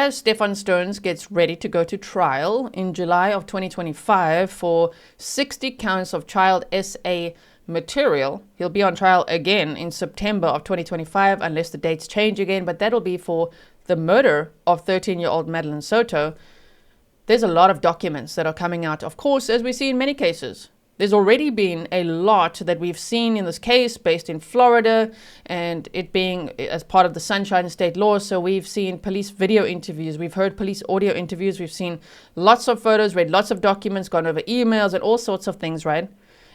as Stefan Stones gets ready to go to trial in July of 2025 for 60 counts of child SA material, he'll be on trial again in September of 2025 unless the dates change again, but that'll be for the murder of 13-year-old Madeline Soto. There's a lot of documents that are coming out, of course, as we see in many cases. There's already been a lot that we've seen in this case based in Florida, and it being as part of the Sunshine State law. So we've seen police video interviews, we've heard police audio interviews, we've seen lots of photos, read lots of documents, gone over emails and all sorts of things, right?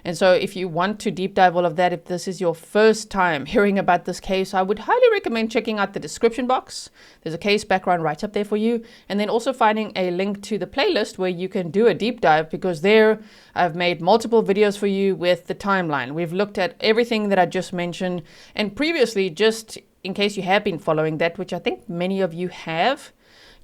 And so if you want to deep dive all of that, if this is your first time hearing about this case, I would highly recommend checking out the description box. There's a case background right up there for you. And then also finding a link to the playlist where you can do a deep dive, because there I've made multiple videos for you with the timeline. We've looked at everything that I just mentioned. And previously, just in case you have been following that, which I think many of you have,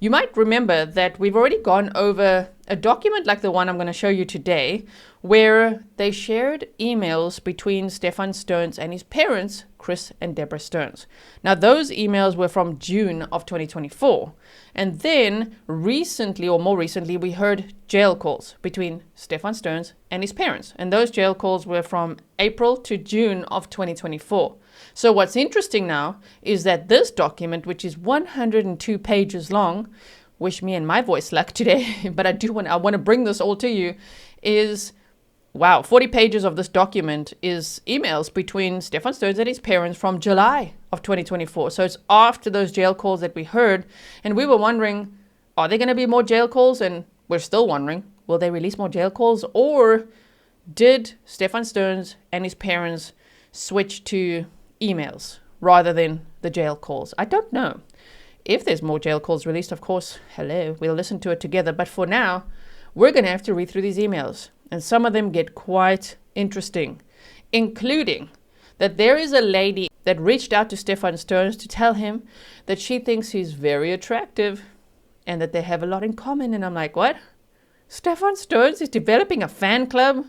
you might remember that we've already gone over a document like the one I'm going to show you today, where they shared emails between Stefan Stones and his parents, Chris and Deborah Stones. Now, those emails were from June of 2024. And then recently, or more recently, we heard jail calls between Stefan Stones and his parents. And those jail calls were from April to June of 2024. So what's interesting now is that this document, which is 102 pages long, wish me and my voice luck today, but I want to bring this all to you, is, wow, 40 pages of this document is emails between Stefan Stones and his parents from July of 2024. So it's after those jail calls that we heard, and we were wondering, are there going to be more jail calls? And we're still wondering, will they release more jail calls? Or did Stefan Stones and his parents switch to emails rather than the jail calls? I don't know. If there's more jail calls released, of course, hello, we'll listen to it together. But for now, we're going to have to read through these emails. And some of them get quite interesting, including that there is a lady that reached out to Stefan Stones to tell him that she thinks he's very attractive and that they have a lot in common. And I'm like, what? Stefan Stones is developing a fan club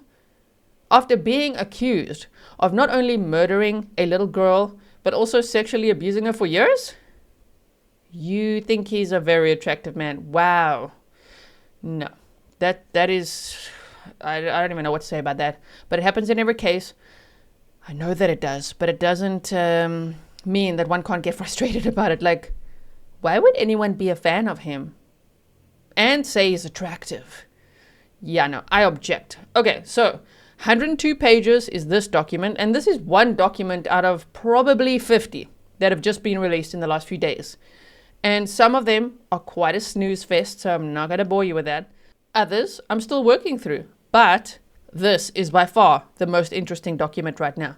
after being accused of not only murdering a little girl, but also sexually abusing her for years? You think he's a very attractive man? Wow. No, that is, I don't even know what to say about that. But it happens in every case. I know that it does, but it doesn't mean that one can't get frustrated about it. Like, why would anyone be a fan of him and say he's attractive? Yeah, no, I object. Okay, so 102 pages is this document, and this is one document out of probably 50 that have just been released in the last few days. And some of them are quite a snooze fest, so I'm not going to bore you with that. Others I'm still working through, but this is by far the most interesting document right now.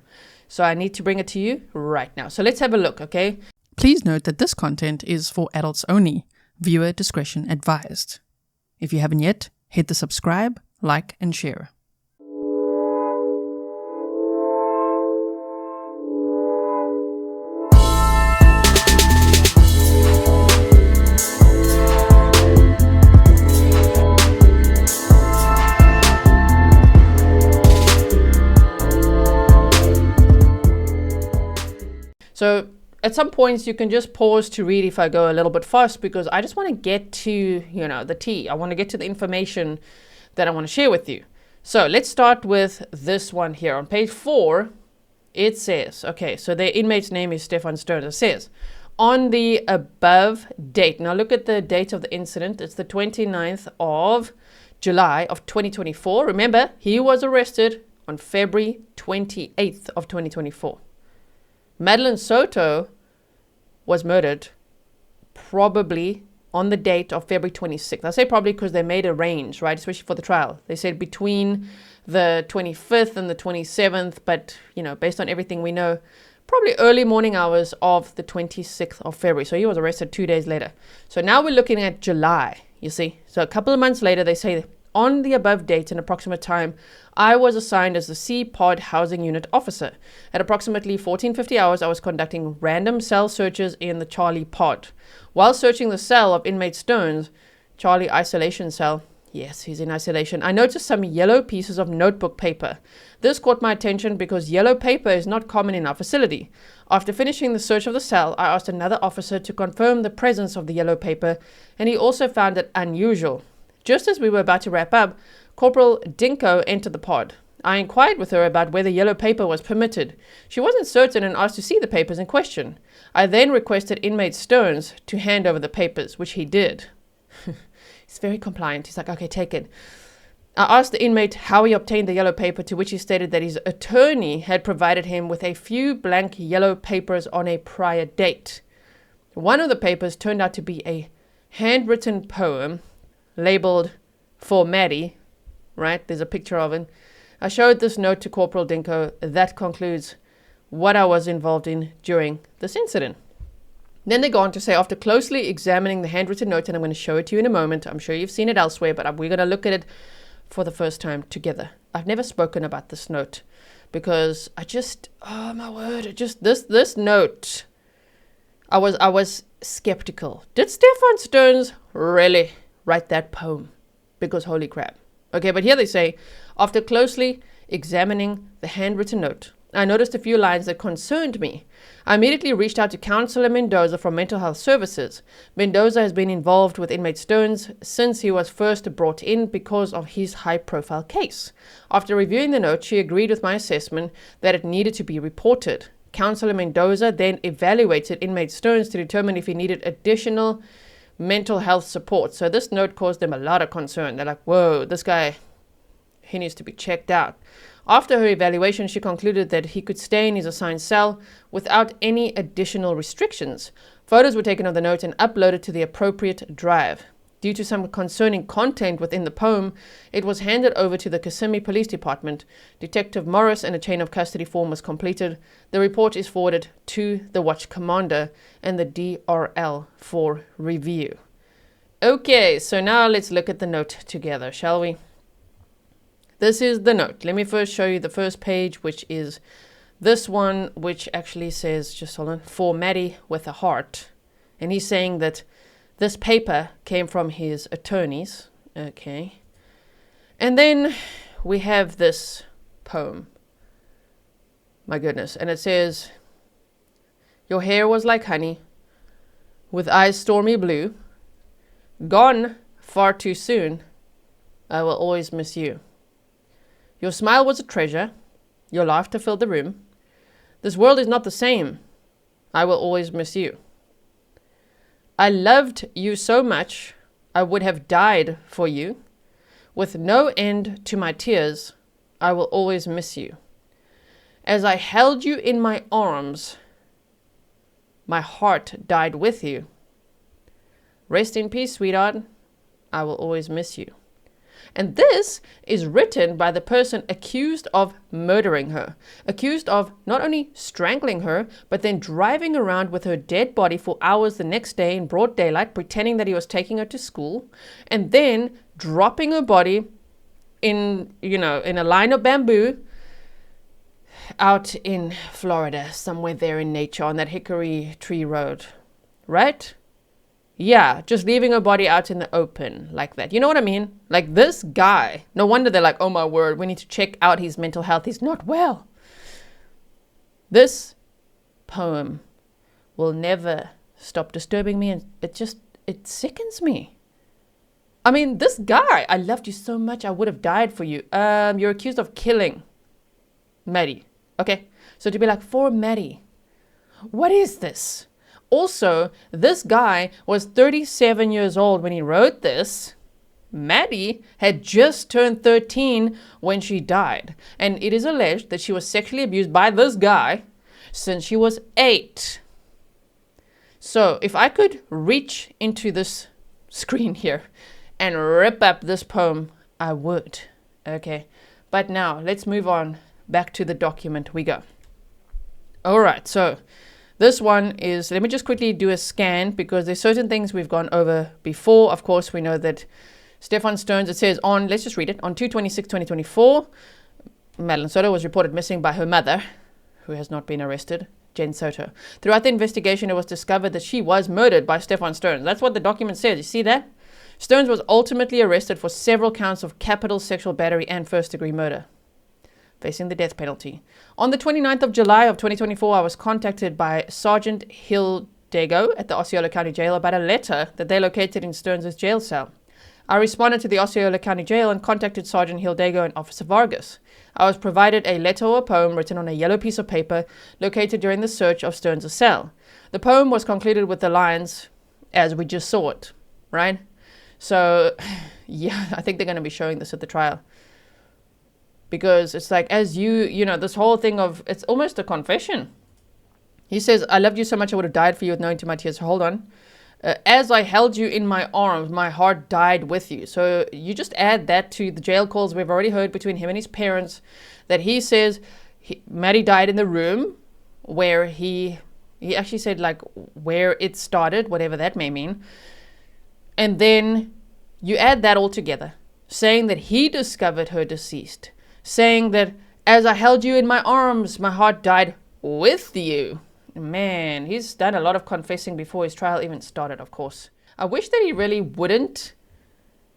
So I need to bring it to you right now. So let's have a look, okay? Please note that this content is for adults only. Viewer discretion advised. If you haven't yet, hit the subscribe, like, and share. So at some points you can just pause to read if I go a little bit fast, because I just want to get to, the tea. I want to get to the information that I want to share with you. So let's start with this one here. On page 4, it says, okay, so the inmate's name is Stefan Stones. It says, on the above date. Now look at the date of the incident. It's the 29th of July of 2024. Remember, he was arrested on February 28th of 2024. Madeline Soto was murdered probably on the date of February 26th. I say probably because they made a range, right, especially for the trial. They said between the 25th and the 27th, but, based on everything we know, probably early morning hours of the 26th of February. So he was arrested 2 days later. So now we're looking at July, you see. So a couple of months later, they say, on the above date and approximate time, I was assigned as the C-Pod Housing Unit Officer. At approximately 14:50 hours, I was conducting random cell searches in the Charlie Pod. While searching the cell of inmate Stones, Charlie isolation cell, Yes, he's in isolation. I noticed some yellow pieces of notebook paper. This caught my attention because yellow paper is not common in our facility. After finishing the search of the cell, I asked another officer to confirm the presence of the yellow paper, and he also found it unusual. Just as we were about to wrap up, Corporal Dinko entered the pod. I inquired with her about whether yellow paper was permitted. She wasn't certain and asked to see the papers in question. I then requested inmate Stearns to hand over the papers, which he did. He's very compliant. He's like, okay, take it. I asked the inmate how he obtained the yellow paper, to which he stated that his attorney had provided him with a few blank yellow papers on a prior date. One of the papers turned out to be a handwritten poem labeled "For Maddie," right? There's a picture of it. I showed this note to Corporal Dinko. That concludes what I was involved in during this incident. Then they go on to say, after closely examining the handwritten note, and I'm going to show it to you in a moment. I'm sure you've seen it elsewhere, but we're going to look at it for the first time together. I've never spoken about this note because oh my word, this note, I was skeptical. Did Stefan Stearns really write that poem? Because holy crap. Okay, but here they say, after closely examining the handwritten note, I noticed a few lines that concerned me. I immediately reached out to Councillor Mendoza from Mental Health Services. Mendoza has been involved with inmate Stearns since he was first brought in because of his high-profile case. After reviewing the note, she agreed with my assessment that it needed to be reported. Councillor Mendoza then evaluated inmate Stearns to determine if he needed additional mental health support. So this note caused them a lot of concern. They're like, whoa, this guy, he needs to be checked out. After her evaluation, she concluded that he could stay in his assigned cell without any additional restrictions. Photos were taken of the note and uploaded to the appropriate drive. Due to some concerning content within the poem, it was handed over to the Kissimmee Police Department. Detective Morris and a chain of custody form was completed. The report is forwarded to the Watch Commander and the DRL for review. Okay, so now let's look at the note together, shall we? This is the note. Let me first show you the first page, which is this one, which actually says, just hold on, "For Maddie" with a heart. And he's saying that this paper came from his attorneys. Okay. And then we have this poem. My goodness. And it says, "Your hair was like honey, with eyes stormy blue. Gone far too soon. I will always miss you. Your smile was a treasure. Your laughter filled the room. This world is not the same. I will always miss you. I loved you so much, I would have died for you. With no end to my tears, I will always miss you. As I held you in my arms, my heart died with you. Rest in peace, sweetheart. I will always miss you." And this is written by the person accused of murdering her, accused of not only strangling her, but then driving around with her dead body for hours the next day in broad daylight, pretending that he was taking her to school, and then dropping her body in a line of bamboo out in Florida, somewhere there in nature on that hickory tree road, right? Yeah, just leaving her body out in the open like that. You know what I mean? Like this guy, no wonder they're like, oh my word, we need to check out his mental health. He's not well. This poem will never stop disturbing me, and it sickens me. I mean, this guy, I loved you so much, I would have died for you. You're accused of killing Maddie. Okay, so to be like, "For Maddie," what is this? Also, this guy was 37 years old when he wrote this. Maddie had just turned 13 when she died. And it is alleged that she was sexually abused by this guy since she was 8. So if I could reach into this screen here and rip up this poem, I would. Okay. But now let's move on. Back to the document we go. All right. So this one is, let me just quickly do a scan because there's certain things we've gone over before. Of course, we know that Stefan Stearns, it says on, let's just read it, on 2/26/2024, Madeline Soto was reported missing by her mother, who has not been arrested, Jen Soto. Throughout the investigation, it was discovered that she was murdered by Stefan Stearns. That's what the document says. You see that? Stearns was ultimately arrested for several counts of capital sexual battery and first-degree murder, facing the death penalty. On the 29th of July of 2024, I was contacted by Sergeant Hildego at the Osceola County Jail about a letter that they located in Stearns' jail cell. I responded to the Osceola County Jail and contacted Sergeant Hildego and Officer Vargas. I was provided a letter or poem written on a yellow piece of paper located during the search of Stearns' cell. The poem was concluded with the lines, as we just saw it, right? So, yeah, I think they're going to be showing this at the trial. Because it's like, as you know, this whole thing of, it's almost a confession. He says, I loved you so much I would have died for you with no end to my tears. Hold on. As I held you in my arms, my heart died with you. So you just add that to the jail calls we've already heard between him and his parents, that he says Maddie died in the room where he actually said like where it started, whatever that may mean. And then you add that all together, saying that he discovered her deceased, saying that as I held you in my arms, my heart died with you. Man, he's done a lot of confessing before his trial even started, of course. I wish that he really wouldn't,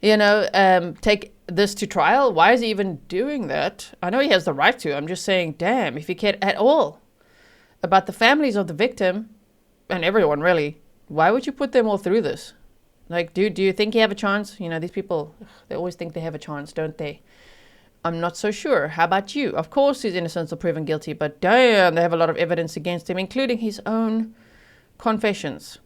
take this to trial. Why is he even doing that? I know he has the right to. I'm just saying, damn, if he cared at all about the families of the victim, and everyone really, why would you put them all through this? Like, dude, do you think you have a chance? You know, these people, they always think they have a chance, don't they? I'm not so sure. How about you? Of course he's innocent or proven guilty, but damn, they have a lot of evidence against him, including his own confessions,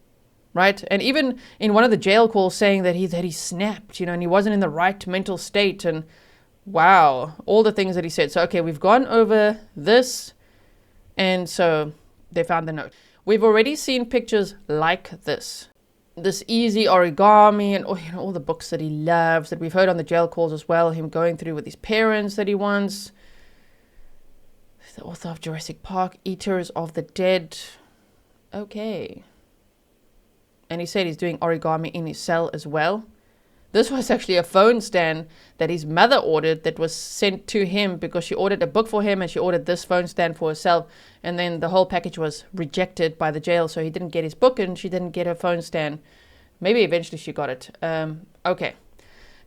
right? And even in one of the jail calls saying that he snapped, and he wasn't in the right mental state, and wow, all the things that he said. So, okay, we've gone over this, and so they found the note. We've already seen pictures like this easy origami and all the books that he loves that we've heard on the jail calls as well, him going through with his parents that he wants. The author of Jurassic Park, Eaters of the Dead. Okay. And he said he's doing origami in his cell as well. This was actually a phone stand that his mother ordered that was sent to him because she ordered a book for him and she ordered this phone stand for herself. And then the whole package was rejected by the jail. So he didn't get his book and she didn't get her phone stand. Maybe eventually she got it. Okay.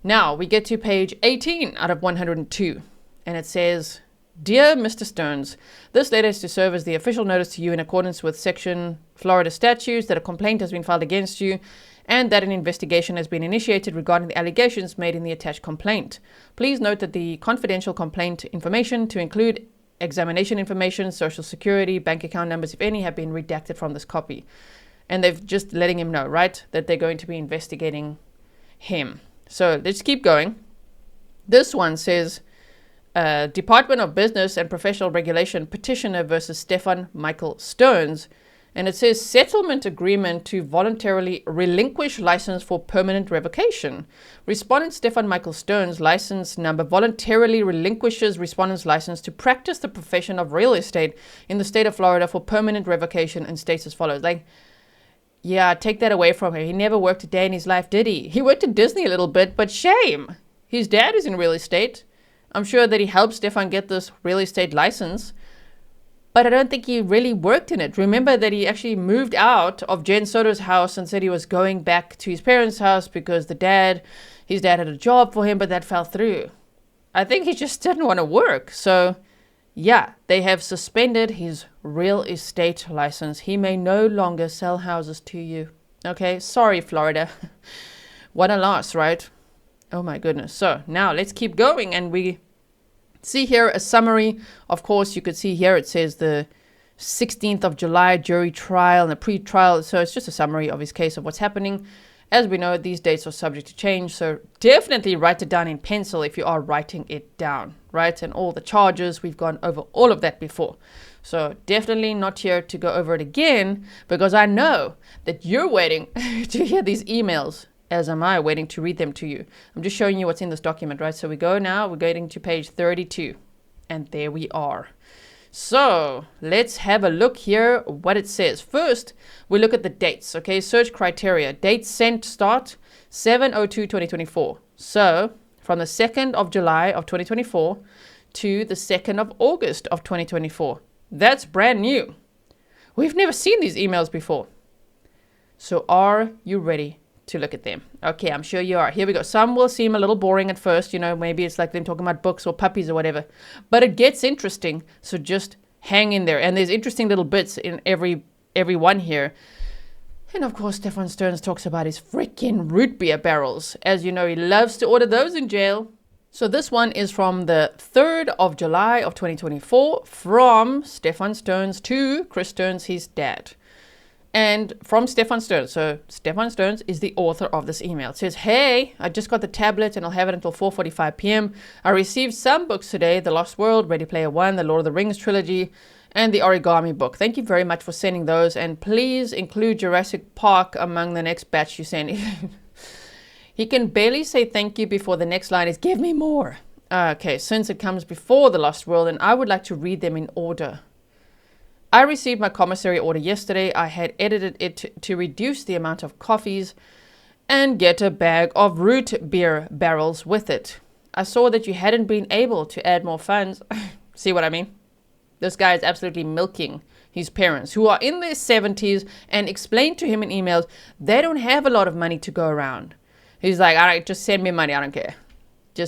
Now we get to page 18 out of 102. And it says, Dear Mr. Stearns, this letter is to serve as the official notice to you in accordance with Section Florida statutes that a complaint has been filed against you and that an investigation has been initiated regarding the allegations made in the attached complaint. Please note that the confidential complaint information, to include examination information, social security, bank account numbers, if any, have been redacted from this copy. And they've just letting him know, right, that they're going to be investigating him. So let's keep going. This one says, Department of Business and Professional Regulation petitioner versus Stefan Michael Stearns. And it says settlement agreement to voluntarily relinquish license for permanent revocation. Respondent Stefan Michael Stearns, license number, voluntarily relinquishes respondent's license to practice the profession of real estate in the state of Florida for permanent revocation and states as follows. Like, yeah, take that away from him. He never worked a day in his life, did he? He worked at Disney a little bit, but shame. His dad is in real estate. I'm sure that he helped Stefan get this real estate license. But I don't think he really worked in it. Remember that he actually moved out of Jen Soto's house and said he was going back to his parents' house because his dad had a job for him, but that fell through. I think he just didn't want to work. So, yeah, they have suspended his real estate license. He may no longer sell houses to you. Okay, sorry, Florida. What a loss, right? Oh my goodness. So now let's keep going, and we see here a summary. Of course, you could see here it says the 16th of July jury trial and the pre-trial. So it's just a summary of his case of what's happening. As we know, these dates are subject to change. So definitely write it down in pencil if you are writing it down, right? And all the charges, we've gone over all of that before. So definitely not here to go over it again, because I know that you're waiting to hear these emails, as am I, waiting to read them to you. I'm just showing you what's in this document, right? So we're getting to page 32, and there we are. So let's have a look here what it says. First, we look at the dates, okay? Search criteria. Date sent start 7/02/2024. So from the 2nd of July of 2024 to the 2nd of August of 2024. That's brand new. We've never seen these emails before. So are you ready to look at them. Okay, I'm sure you are. Here we go. Some will seem a little boring at first, maybe it's like them talking about books or puppies or whatever. But it gets interesting, so just hang in there. And there's interesting little bits in every one here. And of course, Stefan Stearns talks about his frikkin root beer barrels. As you know, he loves to order those in jail. So this one is from the 3rd of July of 2024 from Stefan Stearns to Chris Stearns, his dad. And from Stefan Stearns. So Stefan Stearns is the author of this email. It says, hey, I just got the tablet and I'll have it until 4:45 p.m. I received some books today, The Lost World, Ready Player One, The Lord of the Rings trilogy, and the origami book. Thank you very much for sending those. And please include Jurassic Park among the next batch you send. He can barely say thank you before the next line is, give me more. Okay, since it comes before The Lost World, and I would like to read them in order. I received my commissary order yesterday. I had edited it to reduce the amount of coffees and get a bag of root beer barrels with it. I saw that you hadn't been able to add more funds. See what I mean? This guy is absolutely milking his parents, who are in their 70s, and explained to him in emails they don't have a lot of money to go around. He's like, all right, just send me money. I don't care.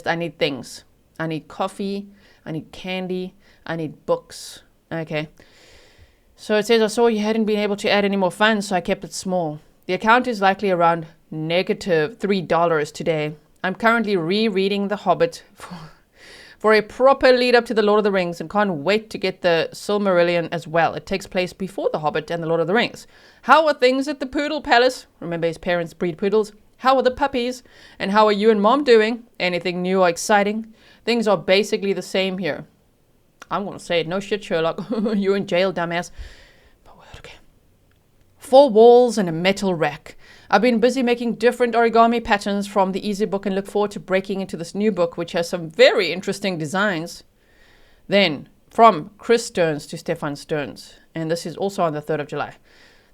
I need things. I need coffee. I need candy. I need books. Okay. So it says, I saw you hadn't been able to add any more funds, so I kept it small. The account is likely around negative $3 today. I'm currently rereading The Hobbit for a proper lead up to The Lord of the Rings and can't wait to get the Silmarillion as well. It takes place before The Hobbit and The Lord of the Rings. How are things at the Poodle Palace? Remember his parents breed poodles. How are the puppies? And how are you and mom doing? Anything new or exciting? Things are basically the same here. I'm going to say it. No shit, Sherlock. You're in jail, dumbass. Okay. 4 walls and a metal rack. I've been busy making different origami patterns from the easy book and look forward to breaking into this new book, which has some very interesting designs. Then, from Chris Stearns to Stefan Stearns. And this is also on the 3rd of July.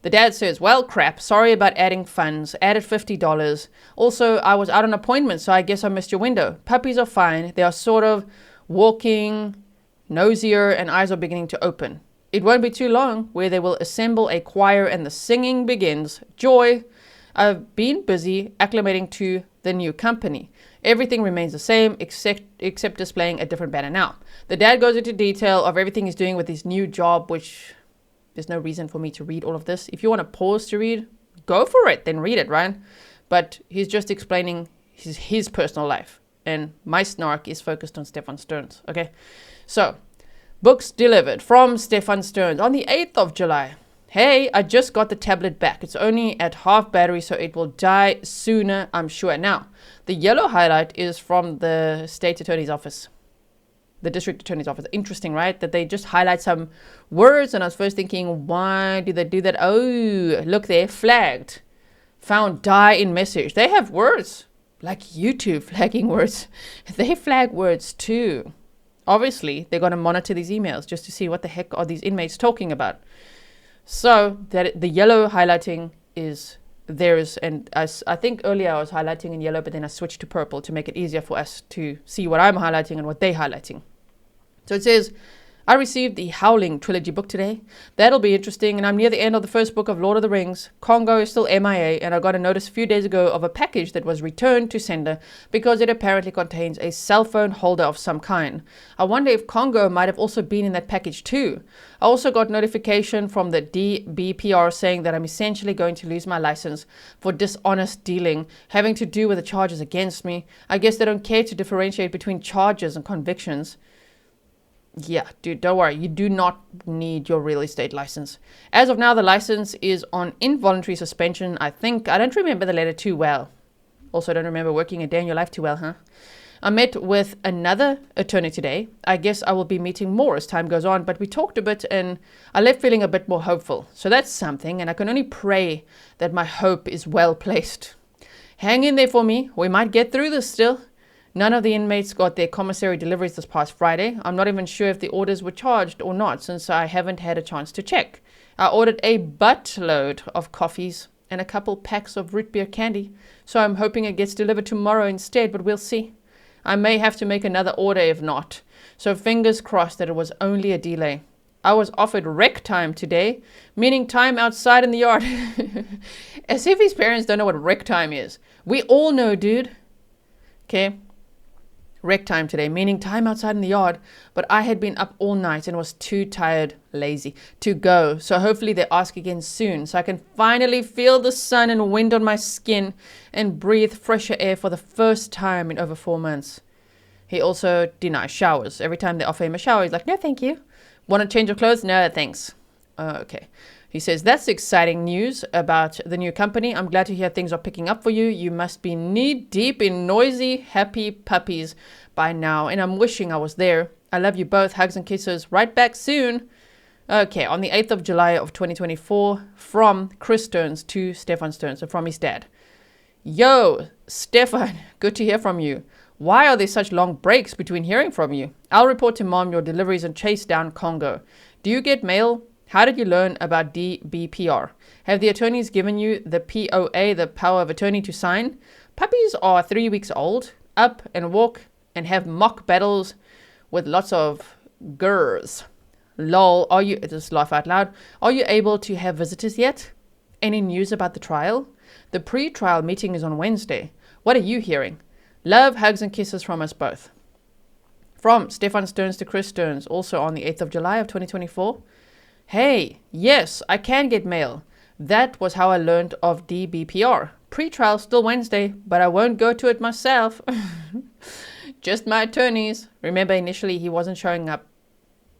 The dad says, well, crap. Sorry about adding funds. Added $50. Also, I was out on appointment, so I guess I missed your window. Puppies are fine. They are sort of walking nosier and eyes are beginning to open. It won't be too long where they will assemble a choir and the singing begins. Joy. I've been busy acclimating to the new company. Everything remains the same except displaying a different banner now. The dad goes into detail of everything he's doing with his new job, which there's no reason for me to read all of this. If you want to pause to read, go for it, then read it, right? But he's just explaining his personal life. And my snark is focused on Stefan Stearns. Okay, so books delivered from Stefan Stearns on the 8th of July. Hey, I just got the tablet back. It's only at half battery, so it will die sooner, I'm sure. Now, the yellow highlight is from the state attorney's office. The district attorney's office. Interesting, right? That they just highlight some words. And I was first thinking, why do they do that? Oh, look there, flagged. Found die in message. They have words. Like YouTube flagging words. They flag words too. Obviously, they're going to monitor these emails just to see what the heck are these inmates talking about. So that the yellow highlighting is theirs. And I think earlier I was highlighting in yellow, but then I switched to purple to make it easier for us to see what I'm highlighting and what they're highlighting. So it says, I received the Howling trilogy book today. That'll be interesting, and I'm near the end of the first book of Lord of the Rings. Congo is still MIA, and I got a notice a few days ago of a package that was returned to sender because it apparently contains a cell phone holder of some kind. I wonder if Congo might have also been in that package too. I also got notification from the DBPR saying that I'm essentially going to lose my license for dishonest dealing, having to do with the charges against me. I guess they don't care to differentiate between charges and convictions. Yeah, dude, don't worry. You do not need your real estate license. As of now, the license is on involuntary suspension, I think. I don't remember the letter too well. Also, don't remember working a day in your life too well, huh? I met with another attorney today. I guess I will be meeting more as time goes on, but we talked a bit and I left feeling a bit more hopeful. So that's something, and I can only pray that my hope is well placed. Hang in there for me. We might get through this still. None of the inmates got their commissary deliveries this past Friday. I'm not even sure if the orders were charged or not, since I haven't had a chance to check. I ordered a buttload of coffees and a couple packs of root beer candy, so I'm hoping it gets delivered tomorrow instead, but we'll see. I may have to make another order if not, so fingers crossed that it was only a delay. I was offered rec time today, meaning time outside in the yard. As if his parents don't know what rec time is. We all know, dude. Okay. Rec time today, meaning time outside in the yard. But I had been up all night and was too tired, lazy, to go. So hopefully they ask again soon, so I can finally feel the sun and wind on my skin and breathe fresher air for the first time in over 4 months. He also denies showers. Every time they offer him a shower, he's like, no, thank you. Want to change your clothes? No, thanks. Okay. He says, that's exciting news about the new company. I'm glad to hear things are picking up for you. You must be knee-deep in noisy, happy puppies by now. And I'm wishing I was there. I love you both. Hugs and kisses. Right back soon. Okay, on the 8th of July of 2024, from Chris Stearns to Stefan Stearns, so from his dad. Yo, Stefan, good to hear from you. Why are there such long breaks between hearing from you? I'll report to mom your deliveries and chase down Congo. Do you get mail? How did you learn about DBPR? Have the attorneys given you the POA, the power of attorney, to sign? Puppies are 3 weeks old, up and walk, and have mock battles with lots of girls. Lol, are you, just laugh out loud, are you able to have visitors yet? Any news about the trial? The pre-trial meeting is on Wednesday. What are you hearing? Love, hugs and kisses from us both. From Stefan Stearns to Chris Stearns, also on the 8th of July of 2024. Hey, yes, I can get mail. That was how I learned of DBPR. Pre-trial still Wednesday, but I won't go to it myself. Just my attorneys. Remember, initially he wasn't showing up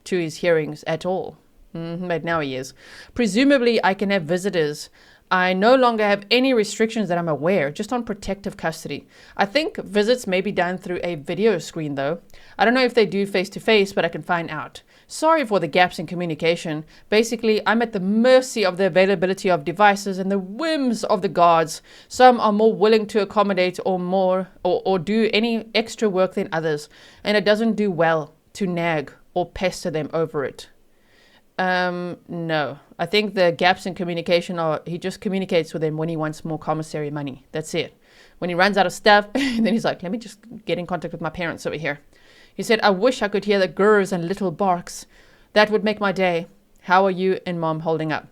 to his hearings at all. But now he is. Presumably, I can have visitors. I no longer have any restrictions that I'm aware, just on protective custody. I think visits may be done through a video screen, though. I don't know if they do face-to-face, but I can find out. Sorry for the gaps in communication. Basically, I'm at the mercy of the availability of devices and the whims of the guards. Some are more willing to accommodate or do any extra work than others, and it doesn't do well to nag or pester them over it. No. I think the gaps in communication are, he just communicates with them when he wants more commissary money. That's it. When he runs out of stuff, then he's like, let me just get in contact with my parents over here. He said, I wish I could hear the gurrs and little barks. That would make my day. How are you and mom holding up?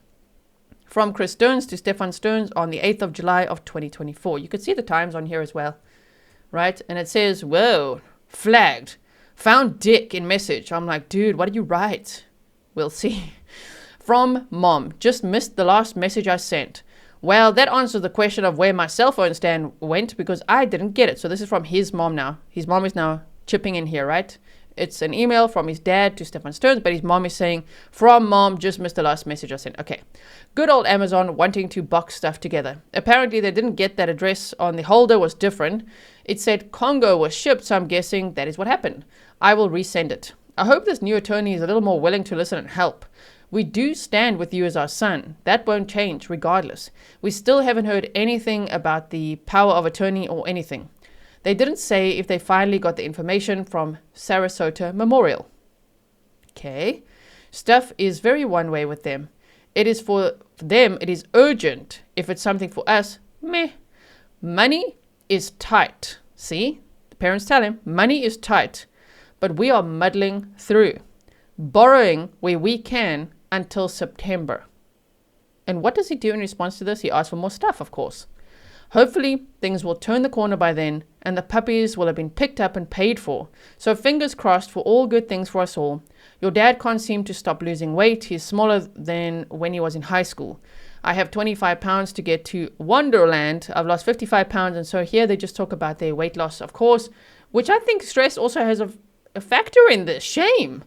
From Chris Stearns to Stefan Stearns on the 8th of July of 2024. You could see the times on here as well, right? And it says, whoa, flagged. Found dick in message. I'm like, dude, what did you write? We'll see. From mom, just missed the last message I sent. Well, that answers the question of where my cell phone stand went, because I didn't get it. So this is from his mom now. His mom is now chipping in here, right? It's an email from his dad to Stefan Stearns, but his mom is saying, from mom, just missed the last message I sent. Okay. Good old Amazon wanting to box stuff together. Apparently they didn't get that address on the holder was different. It said Congo was shipped, so I'm guessing that is what happened. I will resend it. I hope this new attorney is a little more willing to listen and help. We do stand with you as our son. That won't change regardless. We still haven't heard anything about the power of attorney or anything. They didn't say if they finally got the information from Sarasota Memorial. Okay. Stuff is very one way with them. It is for them, it is urgent. If it's something for us, meh. Money is tight. See? The parents tell him, money is tight. But we are muddling through. Borrowing where we can until September. And what does he do in response to this? He asks for more stuff, of course. Hopefully, things will turn the corner by then, and the puppies will have been picked up and paid for. So fingers crossed for all good things for us all. Your dad can't seem to stop losing weight. He's smaller than when he was in high school. I have 25 pounds to get to Wonderland. I've lost 55 pounds, and so here they just talk about their weight loss, of course, which I think stress also has a factor in this. Shame.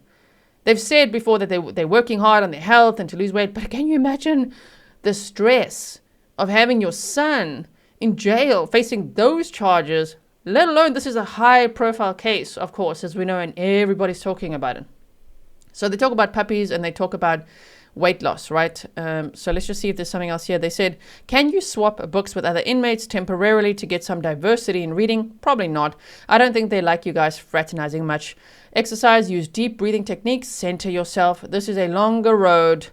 They've said before that they're working hard on their health and to lose weight, but can you imagine the stress of having your son in jail facing those charges, let alone this is a high profile case, of course, as we know, and everybody's talking about it. So they talk about puppies and they talk about weight loss, right? So let's just see if there's something else here. They said, can you swap books with other inmates temporarily to get some diversity in reading? Probably not. I don't think they like you guys fraternizing much. Exercise, use deep breathing techniques, center yourself. This is a longer road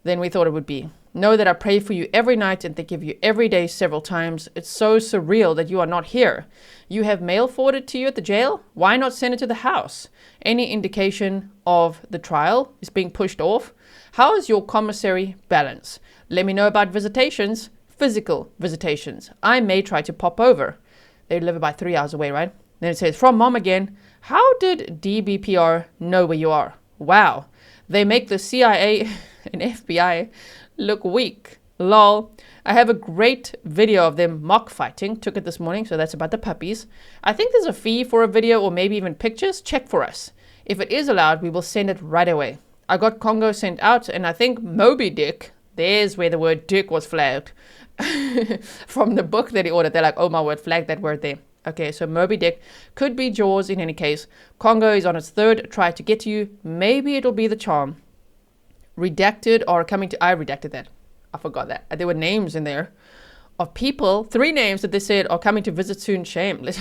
than we thought it would be. Know that I pray for you every night and think of you every day several times. It's so surreal that you are not here. You have mail forwarded to you at the jail? Why not send it to the house? Any indication of the trial is being pushed off? How is your commissary balance? Let me know about visitations, physical visitations. I may try to pop over. They live about 3 hours away, right? Then it says, from mom again, how did DBPR know where you are? Wow. They make the CIA and FBI look weak. Lol. I have a great video of them mock fighting. Took it this morning, so that's about the puppies. I think there's a fee for a video or maybe even pictures. Check for us. If it is allowed, we will send it right away. I got Congo sent out, and I think Moby Dick, there's where the word dick was flagged. From the book that he ordered. They're like, oh my word, flag that word there. Okay, so Moby Dick could be Jaws in any case. Congo is on its third try to get to you. Maybe it'll be the charm. Redacted or coming to... I redacted that. I forgot that. There were names in there of people. 3 names that they said are coming to visit soon. Shame. Let's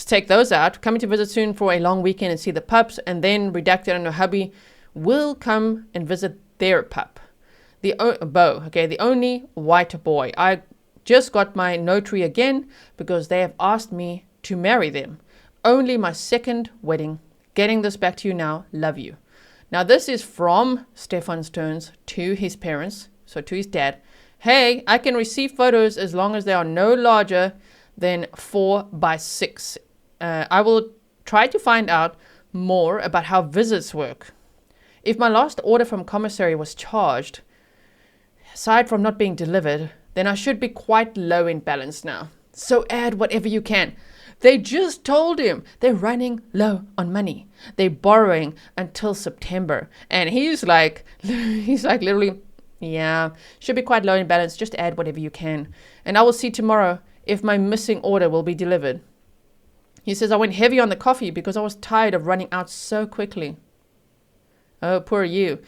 take those out. Coming to visit soon for a long weekend and see the pups. And then redacted and her hubby will come and visit their pup. Beau. Okay, the only white boy. I just got my notary again because they have asked me to marry them. Only my second wedding. Getting this back to you now. Love you. Now this is from Stefan Stearns to his parents, so to his dad. Hey, I can receive photos as long as they are no larger than 4x6. I will try to find out more about how visits work. If my last order from commissary was charged, aside from not being delivered, then I should be quite low in balance now. So add whatever you can. They just told him they're running low on money. They're borrowing until September. And he's like literally, yeah, should be quite low in balance. Just add whatever you can. And I will see tomorrow if my missing order will be delivered. He says, I went heavy on the coffee because I was tired of running out so quickly. Oh, poor you.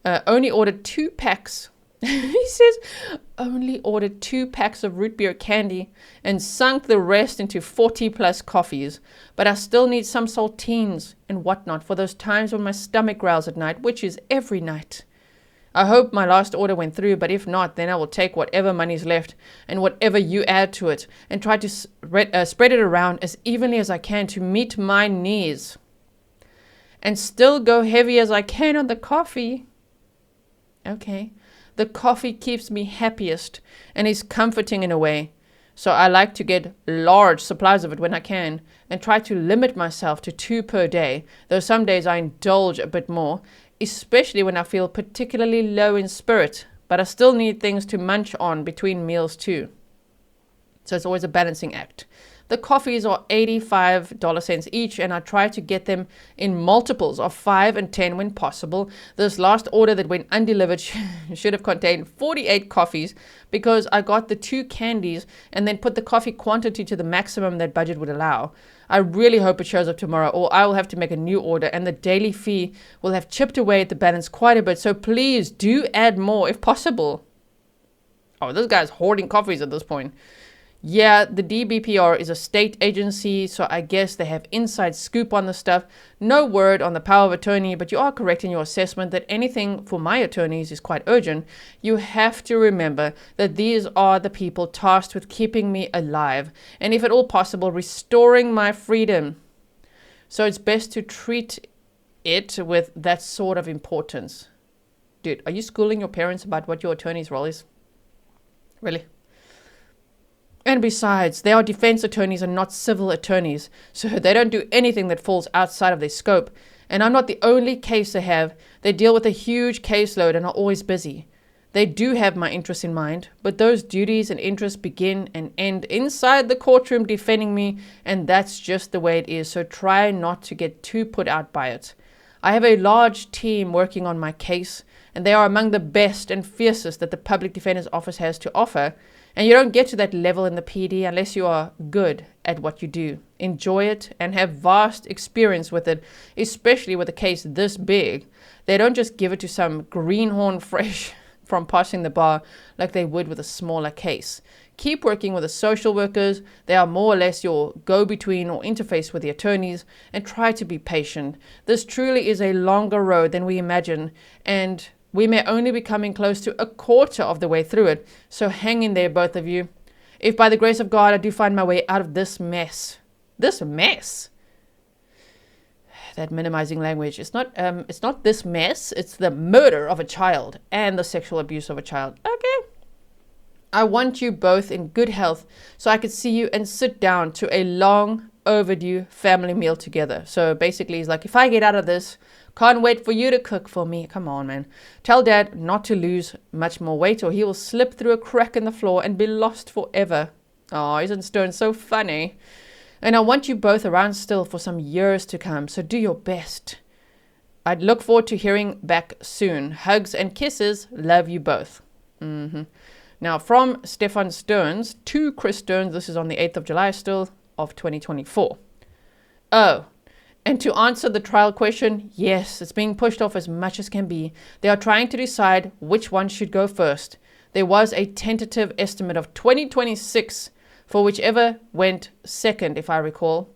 Only ordered 2 packs. He says, only ordered 2 packs of root beer candy and sunk the rest into 40 plus coffees. But I still need some saltines and whatnot for those times when my stomach growls at night, which is every night. I hope my last order went through, but if not, then I will take whatever money's left and whatever you add to it and try to spread it around as evenly as I can to meet my needs. And still go heavy as I can on the coffee. Okay. The coffee keeps me happiest and is comforting in a way. So I like to get large supplies of it when I can and try to limit myself to 2 per day, though some days I indulge a bit more, especially when I feel particularly low in spirit, but I still need things to munch on between meals too. So it's always a balancing act. The coffees are 85 cents each, and I try to get them in multiples of 5 and 10 when possible. This last order that went undelivered should have contained 48 coffees because I got the 2 candies and then put the coffee quantity to the maximum that budget would allow. I really hope it shows up tomorrow, or I will have to make a new order, and the daily fee will have chipped away at the balance quite a bit. So please do add more if possible. Oh, this guy's hoarding coffees at this point. Yeah, the DBPR is a state agency, so I guess they have inside scoop on the stuff. No word on the power of attorney, but you are correct in your assessment that anything for my attorneys is quite urgent. You have to remember that these are the people tasked with keeping me alive, and if at all possible, restoring my freedom. So it's best to treat it with that sort of importance. Dude, are you schooling your parents about what your attorney's role is? Really? And besides, they are defense attorneys and not civil attorneys, so they don't do anything that falls outside of their scope. And I'm not the only case they have. They deal with a huge caseload and are always busy. They do have my interests in mind, but those duties and interests begin and end inside the courtroom defending me, and that's just the way it is, so try not to get too put out by it. I have a large team working on my case, and they are among the best and fiercest that the Public Defender's Office has to offer. And you don't get to that level in the PD unless you are good at what you do. Enjoy it and have vast experience with it, especially with a case this big. They don't just give it to some greenhorn fresh from passing the bar like they would with a smaller case. Keep working with the social workers. They are more or less your go-between or interface with the attorneys, and try to be patient. This truly is a longer road than we imagine, and We may only be coming close to a quarter of the way through it, so hang in there, both of you. If by the grace of God I do find my way out of this mess. This mess? That minimizing language. It's not this mess. It's the murder of a child and the sexual abuse of a child. Okay. I want you both in good health so I could see you and sit down to a long overdue family meal together. So basically he's like, if I get out of this, can't wait for you to cook for me. Come on, man. Tell Dad not to lose much more weight or he will slip through a crack in the floor and be lost forever. Oh, isn't Stone so funny? And I want you both around still for some years to come, so do your best. I'd look forward to hearing back soon. Hugs and kisses. Love you both. Now, from Stefan Stearns to Chris Stearns, this is on the 8th of July still of 2024. Oh, and to answer the trial question, yes, it's being pushed off as much as can be. They are trying to decide which one should go first. There was a tentative estimate of 2026 for whichever went second, if I recall.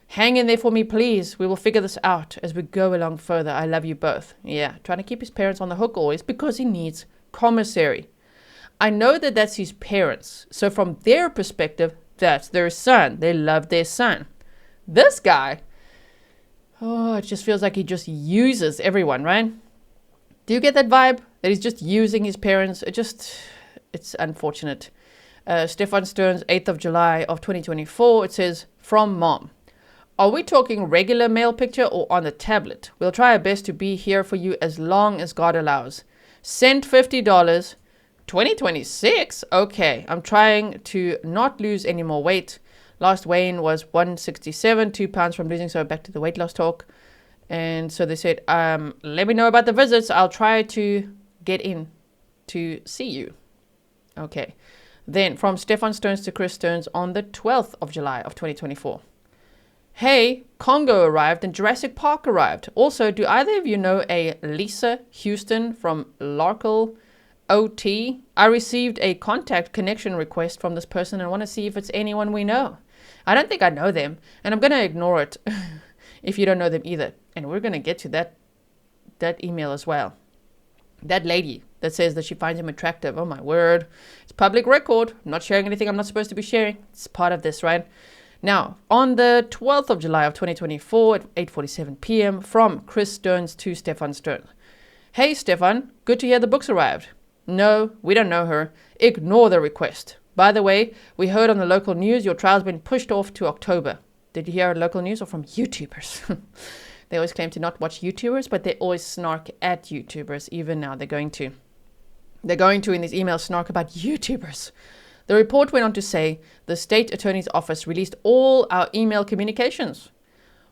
Hang in there for me, please. We will figure this out as we go along further. I love you both. Yeah, trying to keep his parents on the hook always because he needs commissary. I know that that's his parents. So from their perspective, that's their son. They love their son. This guy, oh, it just feels like he just uses everyone, right? Do you get that vibe? That he's just using his parents? It's unfortunate. Stefan Stearns, 8th of July of 2024. It says, from Mom. Are we talking regular mail picture or on the tablet? We'll try our best to be here for you as long as God allows. Send $50. 2026? Okay, I'm trying to not lose any more weight. Last weigh-in was 167, 2 pounds from losing, so back to the weight loss talk. And so they said, let me know about the visits. I'll try to get in to see you. Okay. Then from Stefan Stearns to Chris Stearns on the 12th of July of 2024. Hey, Congo arrived and Jurassic Park arrived. Also, do either of you know a Lisa Houston from Larkle OT? I received a contact connection request from this person and want to see if it's anyone we know. I don't think I know them, and I'm going to ignore it if you don't know them either. And we're going to get to that email as well. That lady that says that she finds him attractive. Oh my word. It's public record. I'm not sharing anything I'm not supposed to be sharing. It's part of this, right? Now, on the 12th of July of 2024 at 8:47 p.m. from Chris Stearns to Stefan Stearns. Hey, Stefan. Good to hear the books arrived. No, we don't know her. Ignore the request. By the way, we heard on the local news your trial's been pushed off to October. Did you hear local news or from YouTubers? They always claim to not watch YouTubers, but they always snark at YouTubers. Even now, they're going to in these emails snark about YouTubers. The report went on to say the state attorney's office released all our email communications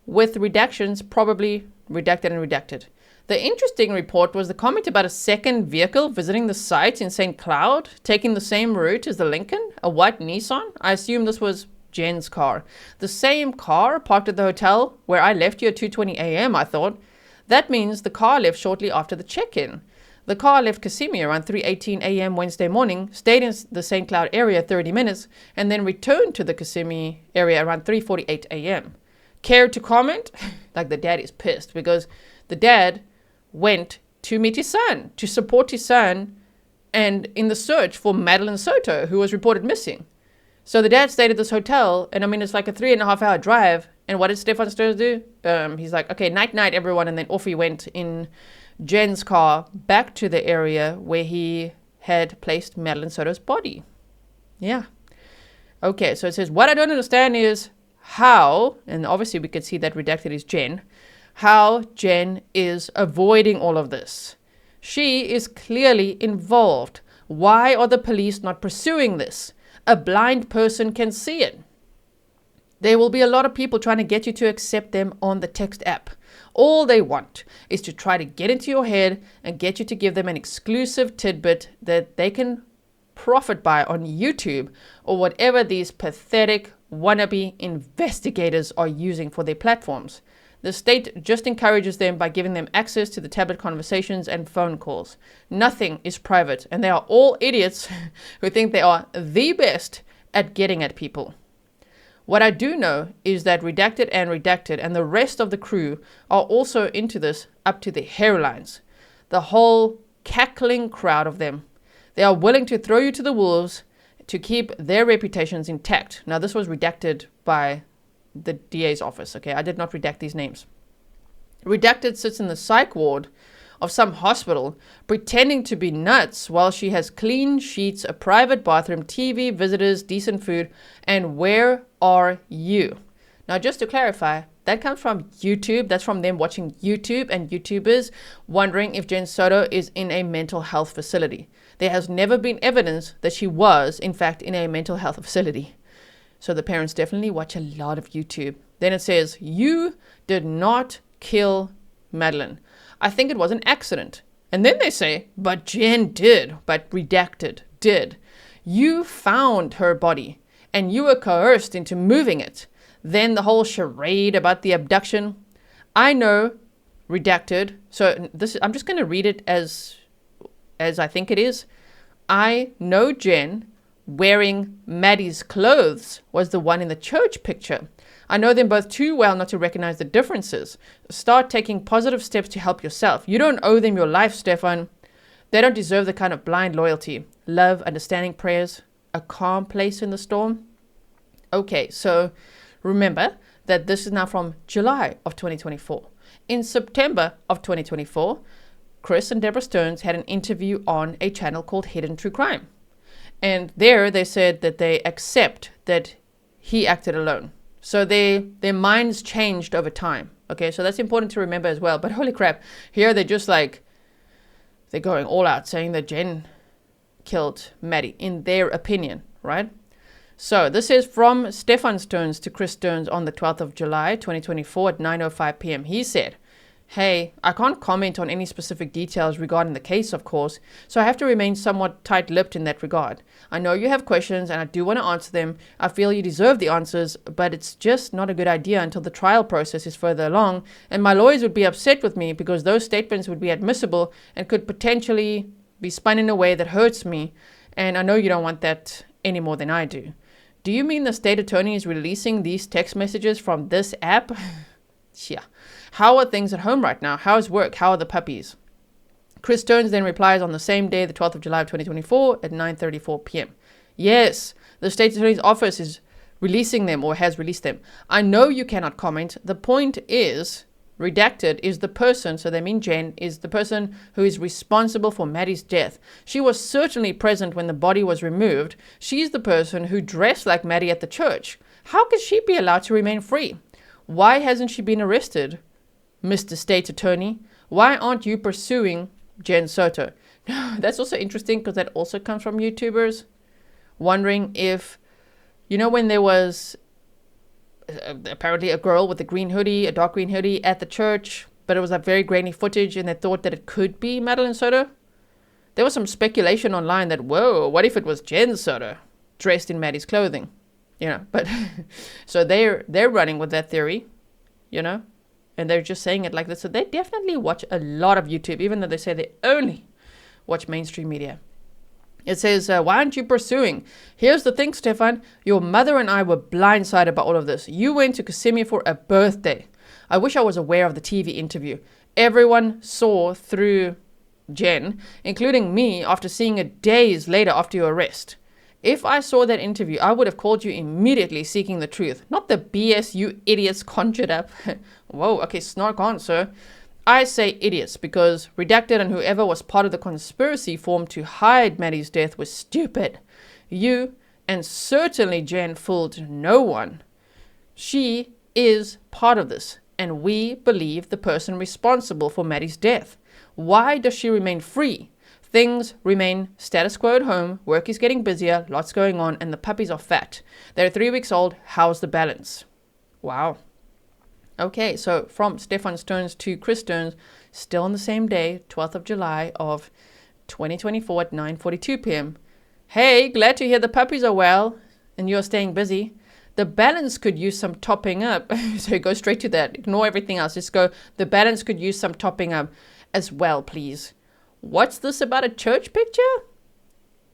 with redactions, probably redacted and redacted. The interesting report was the comment about a second vehicle visiting the site in St. Cloud, taking the same route as the Lincoln, a white Nissan. I assume this was Jen's car. The same car parked at the hotel where I left you at 2:20 a.m., I thought. That means the car left shortly after the check-in. The car left Kissimmee around 3:18 a.m. Wednesday morning, stayed in the St. Cloud area 30 minutes, and then returned to the Kissimmee area around 3:48 a.m. Care to comment? Like the dad is pissed because the dad went to meet his son, to support his son, and in the search for Madeline Soto, who was reported missing. So the dad stayed at this hotel, and I mean, it's like a 3.5 hour drive. And what did Stefan Stearns do? He's like, okay, night, everyone. And then off he went in Jen's car back to the area where he had placed Madeline Soto's body. Yeah. Okay, so it says, what I don't understand is how, and obviously we could see that redacted is Jen, how Jen is avoiding all of this. She is clearly involved. Why are the police not pursuing this? A blind person can see it. There will be a lot of people trying to get you to accept them on the text app. All they want is to try to get into your head and get you to give them an exclusive tidbit that they can profit by on YouTube or whatever these pathetic wannabe investigators are using for their platforms. The state just encourages them by giving them access to the tablet conversations and phone calls. Nothing is private, and they are all idiots who think they are the best at getting at people. What I do know is that Redacted and the rest of the crew are also into this up to their hairlines. The whole cackling crowd of them. They are willing to throw you to the wolves to keep their reputations intact. Now, this was redacted by the DA's office, okay? I did not redact these names. Redacted sits in the psych ward of some hospital, pretending to be nuts while she has clean sheets, a private bathroom, TV, visitors, decent food, and where are you? Now, just to clarify, that comes from YouTube. That's from them watching YouTube and YouTubers wondering if Jen Soto is in a mental health facility. There has never been evidence that she was, in fact, in a mental health facility. So the parents definitely watch a lot of YouTube. Then it says, you did not kill Madeline. I think it was an accident. And then they say, but Jen did, but redacted, did. You found her body and you were coerced into moving it. Then the whole charade about the abduction. I know, redacted. So this, I'm just going to read it as I think it is. I know Jen wearing Maddie's clothes was the one in the church picture. I know them both too well not to recognize the differences. Start taking positive steps to help yourself. You don't owe them your life, Stefan. They don't deserve the kind of blind loyalty, love, understanding, prayers, a calm place in the storm. Okay, so remember that this is now from July of 2024. In September of 2024, Chris and Deborah Stearns had an interview on a channel called Hidden True Crime. And there they said that they accept that he acted alone. So their minds changed over time. Okay, so that's important to remember as well. But holy crap, here they're just like, they're going all out saying that Jen killed Maddie, in their opinion, right? So this is from Stefan Stearns to Chris Stearns on the 12th of July, 2024 at 9:05 p.m. He said, hey, I can't comment on any specific details regarding the case, of course, so I have to remain somewhat tight-lipped in that regard. I know you have questions and I do want to answer them. I feel you deserve the answers, but it's just not a good idea until the trial process is further along, and my lawyers would be upset with me because those statements would be admissible and could potentially be spun in a way that hurts me, and I know you don't want that any more than I do. Do you mean the state attorney is releasing these text messages from this app? Yeah. How are things at home right now? How is work? How are the puppies? Chris Stearns then replies on the same day, the 12th of July of 2024 at 9:34 p.m. Yes, the state attorney's office is releasing them or has released them. I know you cannot comment. The point is, redacted is the person, so they mean Jen, is the person who is responsible for Maddie's death. She was certainly present when the body was removed. She's the person who dressed like Maddie at the church. How could she be allowed to remain free? Why hasn't she been arrested, Mr. State Attorney? Why aren't you pursuing Jen Soto? That's also interesting because that also comes from YouTubers wondering if, you know, when there was apparently a girl with a green hoodie, a dark green hoodie at the church, but it was like very grainy footage and they thought that it could be Madeline Soto. There was some speculation online that, whoa, what if it was Jen Soto dressed in Maddie's clothing? You know, but so they're running with that theory, you know, and they're just saying it like this. So they definitely watch a lot of YouTube, even though they say they only watch mainstream media. It says, why aren't you pursuing? Here's the thing, Stefan. Your mother and I were blindsided by all of this. You went to Kissimmee for a birthday. I wish I was aware of the TV interview. Everyone saw through Jen, including me, after seeing it days later after your arrest. If I saw that interview, I would have called you immediately seeking the truth, not the BS you idiots conjured up. Whoa, okay, snark on, sir. I say idiots because redacted and whoever was part of the conspiracy formed to hide Maddie's death was stupid. You, and certainly Jen, fooled no one. She is part of this, and we believe the person responsible for Maddie's death. Why does she remain free? Things remain status quo at home, work is getting busier, lots going on, and the puppies are fat. They're 3 weeks old. How's the balance? Wow. Okay, so from Stefan Stearns to Chris Stearns, still on the same day, 12th of July of 2024 at 9:42 p.m. Hey, glad to hear the puppies are well and you're staying busy. The balance could use some topping up. So go straight to that. Ignore everything else. Just go, the balance could use some topping up as well, please. What's this about a church picture?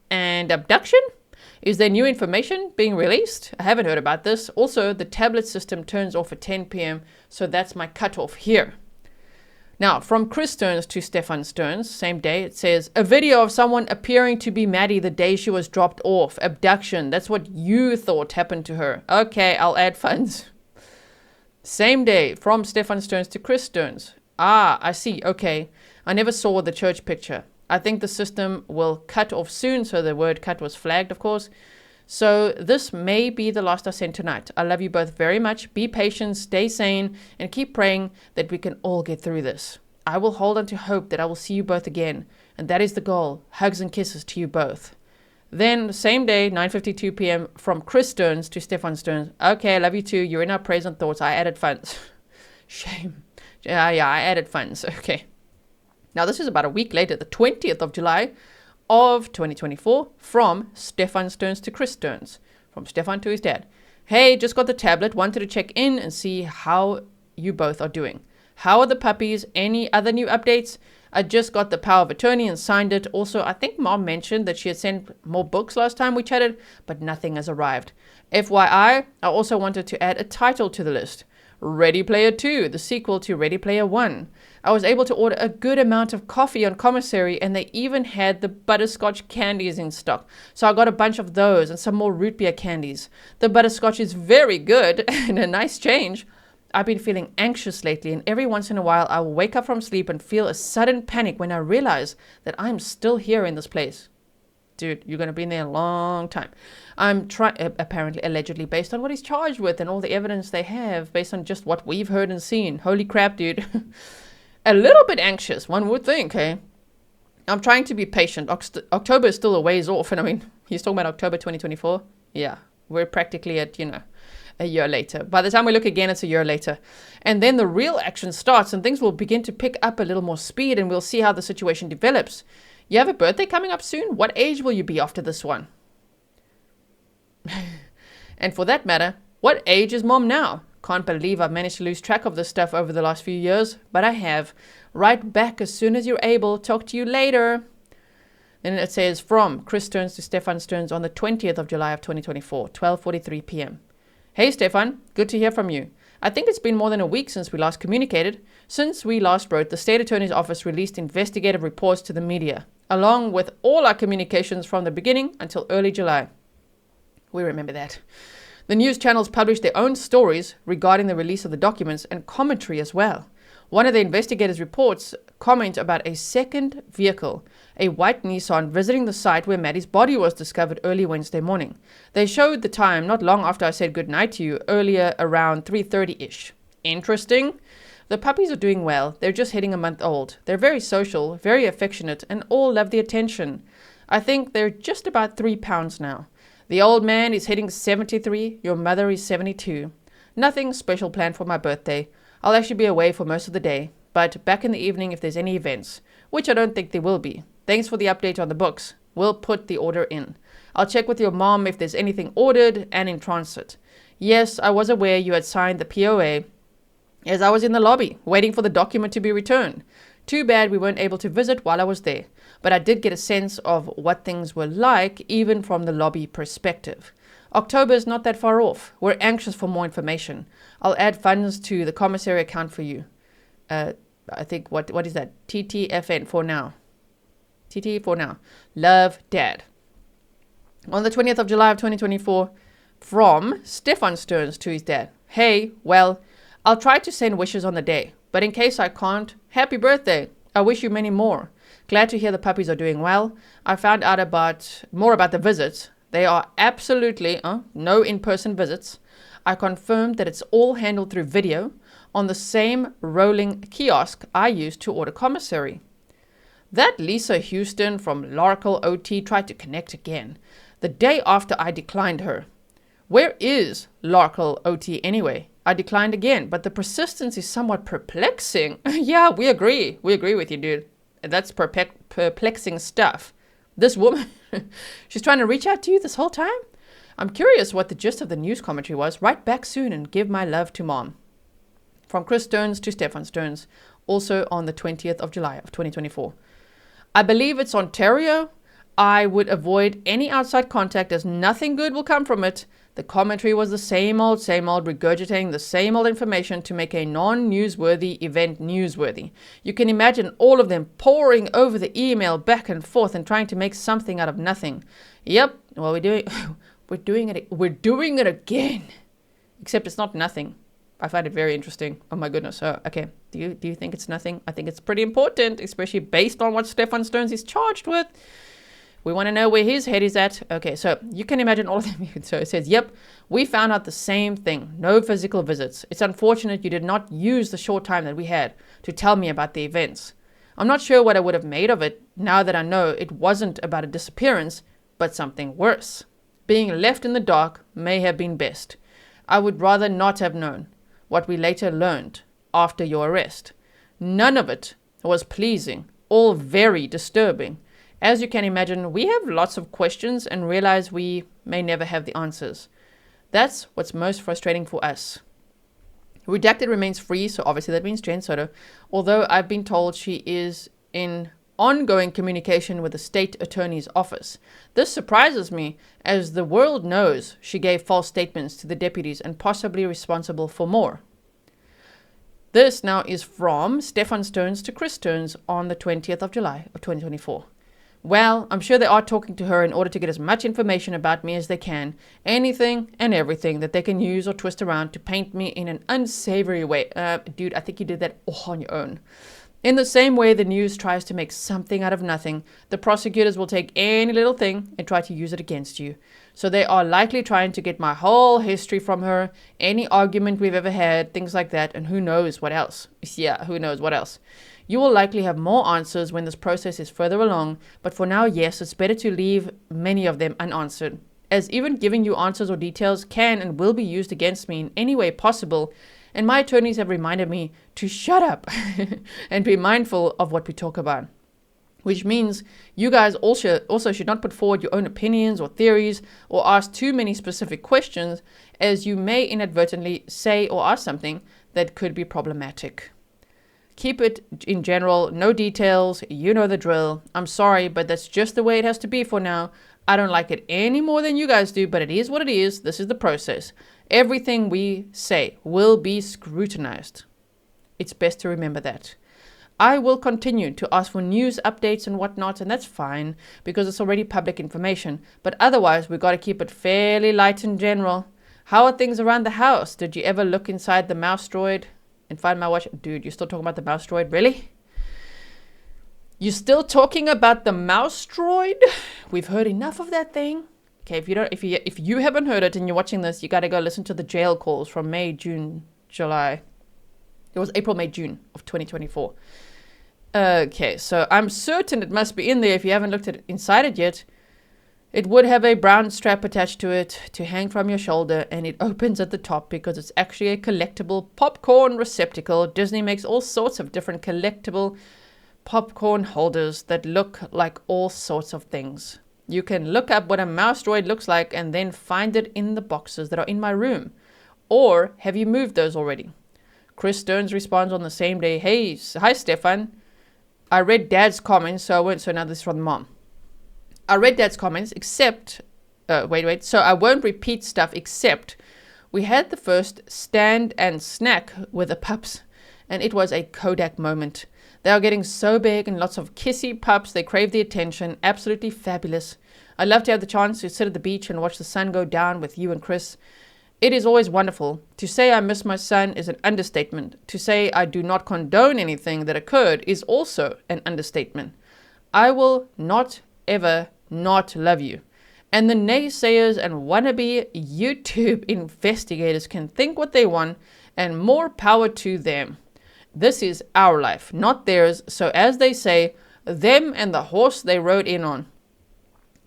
And abduction? Is there new information being released? I haven't heard about this. Also, the tablet system turns off at 10 p.m., so that's my cutoff here. Now, from Chris Stearns to Stefan Stearns, same day, it says, a video of someone appearing to be Maddie the day she was dropped off. Abduction. That's what you thought happened to her. Okay, I'll add funds. Same day, from Stefan Stearns to Chris Stearns. Ah, I see. Okay. I never saw the church picture. I think the system will cut off soon, so the word cut was flagged, of course. So this may be the last I send tonight. I love you both very much. Be patient, stay sane, and keep praying that we can all get through this. I will hold on to hope that I will see you both again, and that is the goal. Hugs and kisses to you both. Then, the same day, 9:52 p.m., from Chris Stearns to Stefan Stearns. Okay, I love you too. You're in our prayers and thoughts. I added funds. Shame. Yeah, I added funds. Okay. Now, this is about a week later, the 20th of July of 2024, from Stefan Stearns to Chris Stearns. From Stefan to his dad. Hey, just got the tablet. Wanted to check in and see how you both are doing. How are the puppies? Any other new updates? I just got the power of attorney and signed it. Also, I think Mom mentioned that she had sent more books last time we chatted, but nothing has arrived. FYI, I also wanted to add a title to the list. Ready Player 2, the sequel to Ready Player 1. I was able to order a good amount of coffee on commissary, and they even had the butterscotch candies in stock. So I got a bunch of those and some more root beer candies. The butterscotch is very good and a nice change. I've been feeling anxious lately, and every once in a while I will wake up from sleep and feel a sudden panic when I realize that I'm still here in this place. Dude, you're going to be in there a long time. I'm apparently, allegedly, based on what he's charged with and all the evidence they have, based on just what we've heard and seen. Holy crap, dude. A little bit anxious, one would think, hey? I'm trying to be patient. October is still a ways off, and I mean, he's talking about October 2024. Yeah, we're practically at, a year later. By the time we look again, it's a year later. And then the real action starts, and things will begin to pick up a little more speed, and we'll see how the situation develops. You have a birthday coming up soon? What age will you be after this one? And for that matter, what age is Mom now? Can't believe I've managed to lose track of this stuff over the last few years, but I have. Right back as soon as you're able. Talk to you later. Then it says, from Chris Stearns to Stefan Stearns on the 20th of July of 2024, 12:43 p.m. Hey Stefan, good to hear from you. I think it's been more than a week since we last communicated. Since we last wrote, the State Attorney's Office released investigative reports to the media, along with all our communications from the beginning until early July. We remember that. The news channels published their own stories regarding the release of the documents and commentary as well. One of the investigators' reports comment about a second vehicle, a white Nissan, visiting the site where Maddie's body was discovered early Wednesday morning. They showed the time not long after I said goodnight to you, earlier around 3:30-ish. Interesting. The puppies are doing well. They're just hitting a month old. They're very social, very affectionate, and all love the attention. I think they're just about 3 pounds now. The old man is hitting 73. Your mother is 72. Nothing special planned for my birthday. I'll actually be away for most of the day, but back in the evening if there's any events, which I don't think there will be. Thanks for the update on the books. We'll put the order in. I'll check with your mom if there's anything ordered and in transit. Yes, I was aware you had signed the POA, as I was in the lobby, waiting for the document to be returned. Too bad we weren't able to visit while I was there, but I did get a sense of what things were like, even from the lobby perspective. October is not that far off. We're anxious for more information. I'll add funds to the commissary account for you. I think, what is that? TTFN for now. TT for now. Love, Dad. On the 20th of July of 2024, from Stefan Stearns to his dad. Hey, well, I'll try to send wishes on the day, but in case I can't, happy birthday. I wish you many more. Glad to hear the puppies are doing well. I found out more about the visits. They are absolutely no in-person visits. I confirmed that it's all handled through video on the same rolling kiosk I used to order commissary. That Lisa Houston from Larkle OT tried to connect again, the day after I declined her. Where is Larkle OT anyway? I declined again, but the persistence is somewhat perplexing. Yeah, we agree. We agree with you, dude. That's perplexing stuff. This woman, she's trying to reach out to you this whole time? I'm curious what the gist of the news commentary was. Write back soon and give my love to Mom. From Chris Stearns to Stefan Stearns, also on the 20th of July of 2024. I believe it's Ontario. I would avoid any outside contact as nothing good will come from it. The commentary was the same old, regurgitating the same old information to make a non-newsworthy event newsworthy. You can imagine all of them poring over the email back and forth and trying to make something out of nothing. Yep, well, we're doing it again. Except it's not nothing. I find it very interesting. Oh my goodness. Okay. Do you think it's nothing? I think it's pretty important, especially based on what Stefan Stearns is charged with. We want to know where his head is at. Okay, so you can imagine all of them. So it says, yep, we found out the same thing. No physical visits. It's unfortunate you did not use the short time that we had to tell me about the events. I'm not sure what I would have made of it now that I know it wasn't about a disappearance, but something worse. Being left in the dark may have been best. I would rather not have known what we later learned after your arrest. None of it was pleasing, all very disturbing. As you can imagine, we have lots of questions and realize we may never have the answers. That's what's most frustrating for us. Redacted remains free, so obviously that means Jen Soto, although I've been told she is in ongoing communication with the state attorney's office. This surprises me, as the world knows she gave false statements to the deputies and possibly responsible for more. This now is from Stefan Stearns to Chris Stearns on the 20th of July of 2024. Well, I'm sure they are talking to her in order to get as much information about me as they can. Anything and everything that they can use or twist around to paint me in an unsavory way. Dude, I think you did that all on your own. In the same way the news tries to make something out of nothing, the prosecutors will take any little thing and try to use it against you. So they are likely trying to get my whole history from her, any argument we've ever had, things like that, and who knows what else. Yeah, who knows what else. You will likely have more answers when this process is further along, but for now, yes, it's better to leave many of them unanswered, as even giving you answers or details can and will be used against me in any way possible, and my attorneys have reminded me to shut up and be mindful of what we talk about. Which means you guys also should not put forward your own opinions or theories or ask too many specific questions, as you may inadvertently say or ask something that could be problematic. Keep it in general, no details, you know the drill. I'm sorry, but that's just the way it has to be for now. I don't like it any more than you guys do, but it is what it is. This is the process. Everything we say will be scrutinized. It's best to remember that. I will continue to ask for news updates and whatnot, and that's fine because it's already public information. But otherwise, we've got to keep it fairly light and general. How are things around the house? Did you ever look inside the mouse droid and find my watch? Dude, you're still talking about the mouse droid? Really? You still talking about the mouse droid? We've heard enough of that thing. Okay, if you haven't heard it and you're watching this, you got to go listen to the jail calls from May, June, July. It was April, May, June of 2024. Okay, so I'm certain it must be in there if you haven't looked at it inside it yet. It would have a brown strap attached to it to hang from your shoulder, and it opens at the top because it's actually a collectible popcorn receptacle. Disney makes all sorts of different collectible popcorn holders that look like all sorts of things. You can look up what a mouse droid looks like and then find it in the boxes that are in my room. Or have you moved those already? Chris Stearns responds on the same day, "Hey, hi Stefan. I read Dad's comments, so now this is from Mom. I read Dad's comments, except, so I won't repeat stuff except we had the first stand and snack with the pups, and it was a Kodak moment. They are getting so big and lots of kissy pups, they crave the attention, absolutely fabulous. I'd love to have the chance to sit at the beach and watch the sun go down with you and Chris. It is always wonderful. To say I miss my son is an understatement. To say I do not condone anything that occurred is also an understatement. I will not ever not love you. And the naysayers and wannabe YouTube investigators can think what they want, and more power to them. This is our life, not theirs. So as they say, them and the horse they rode in on.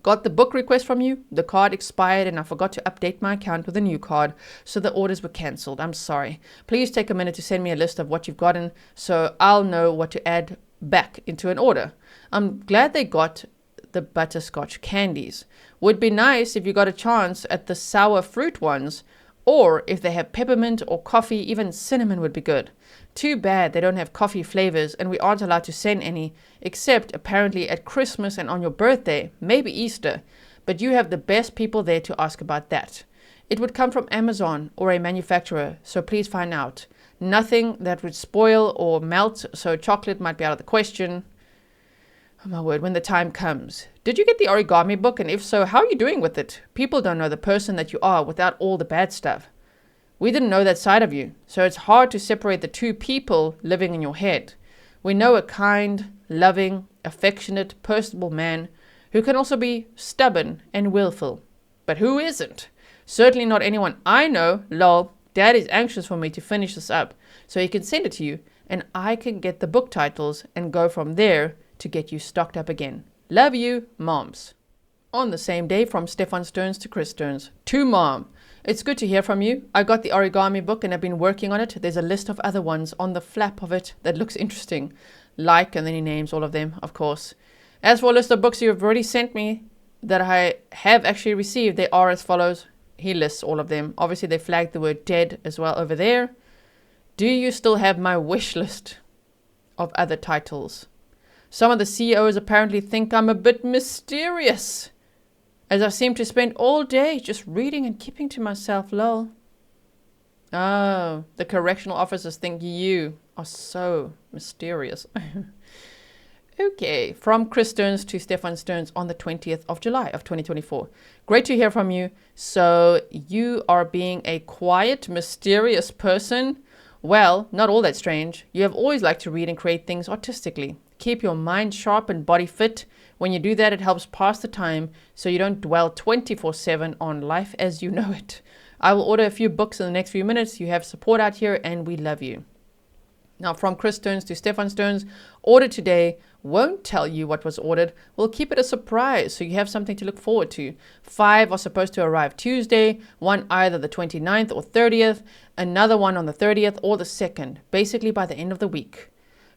Got the book request from you. The card expired and I forgot to update my account with a new card, so the orders were cancelled. I'm sorry. Please take a minute to send me a list of what you've gotten so I'll know what to add back into an order. I'm glad they got the butterscotch candies. Would be nice if you got a chance at the sour fruit ones, or if they have peppermint or coffee, even cinnamon would be good. Too bad they don't have coffee flavors and we aren't allowed to send any, except apparently at Christmas and on your birthday, maybe Easter. But you have the best people there to ask about that. It would come from Amazon or a manufacturer, so please find out. Nothing that would spoil or melt, so chocolate might be out of the question. Oh my word, when the time comes. Did you get the origami book? And if so, how are you doing with it? People don't know the person that you are without all the bad stuff. We didn't know that side of you, so it's hard to separate the two people living in your head. We know a kind, loving, affectionate, personable man who can also be stubborn and willful. But who isn't? Certainly not anyone I know. Lol, Dad is anxious for me to finish this up so he can send it to you and I can get the book titles and go from there to get you stocked up again. Love you, Moms. On the same day, from Stefan Stearns to Chris Stearns. To Mom. It's good to hear from you. I got the origami book and I've been working on it. There's a list of other ones on the flap of it that looks interesting. Like, and then he names all of them, of course. As for a list of books you've already sent me that I have actually received, they are as follows. He lists all of them. Obviously, they flagged the word dead as well over there. Do you still have my wish list of other titles? Some of the CEOs apparently think I'm a bit mysterious, as I seem to spend all day just reading and keeping to myself, lol. Oh, the correctional officers think you are so mysterious. Okay, from Chris Stearns to Stefan Stearns on the 20th of July of 2024. Great to hear from you. So you are being a quiet, mysterious person. Well, not all that strange. You have always liked to read and create things artistically. Keep your mind sharp and body fit. When you do that, it helps pass the time so you don't dwell 24/7 on life as you know it. I will order a few books in the next few minutes. You have support out here and we love you. Now, from Chris Stearns to Stefan Stearns, order today. Won't tell you what was ordered. We'll keep it a surprise so you have something to look forward to. 5 are supposed to arrive Tuesday, one either the 29th or 30th, another one on the 30th or the 2nd, basically by the end of the week.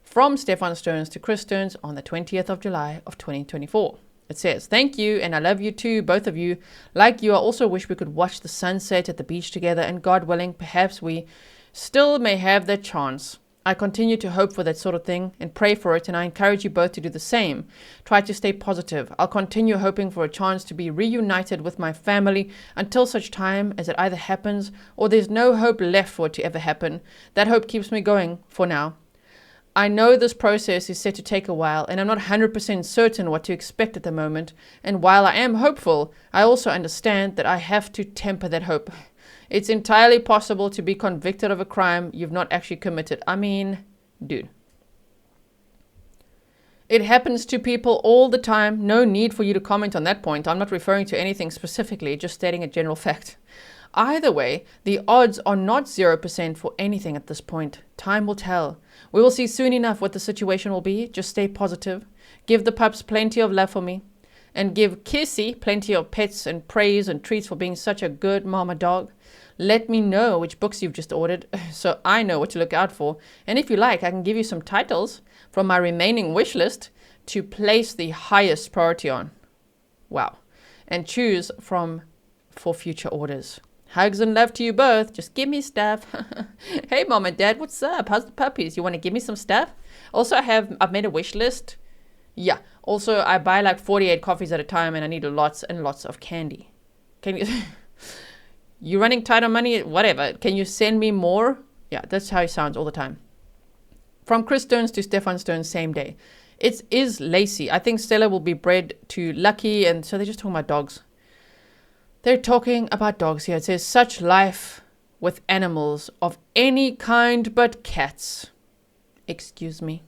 From Stefan Stearns to Chris Stearns on the 20th of July of 2024. It says, thank you and I love you too, both of you. Like you, I also wish we could watch the sunset at the beach together and God willing, perhaps we still may have that chance. I continue to hope for that sort of thing and pray for it, and I encourage you both to do the same. Try to stay positive. I'll continue hoping for a chance to be reunited with my family until such time as it either happens or there's no hope left for it to ever happen. That hope keeps me going for now. I know this process is set to take a while, and I'm not 100% certain what to expect at the moment. And while I am hopeful, I also understand that I have to temper that hope. It's entirely possible to be convicted of a crime you've not actually committed. I mean, dude. It happens to people all the time. No need for you to comment on that point. I'm not referring to anything specifically, just stating a general fact. Either way, the odds are not 0% for anything at this point. Time will tell. We will see soon enough what the situation will be. Just stay positive. Give the pups plenty of love for me. And give Kissy plenty of pets and praise and treats for being such a good mama dog. Let me know which books you've just ordered so I know what to look out for. And if you like, I can give you some titles from my remaining wish list to place the highest priority on. Wow. And choose from for future orders. Hugs and love to you both. Just give me stuff. Hey, Mom and Dad, what's up? How's the puppies? You want to give me some stuff? Also, I've made a wish list. Yeah. Also, I buy like 48 coffees at a time and I need lots and lots of candy. Can you... You running tight on money? Whatever. Can you send me more? Yeah, that's how he sounds all the time. From Chris Stearns to Stefan Stearns, same day. It is Lacey. I think Stella will be bred to Lucky, and so they're just talking about dogs. They're talking about dogs here. It says, such life with animals of any kind but cats. Excuse me.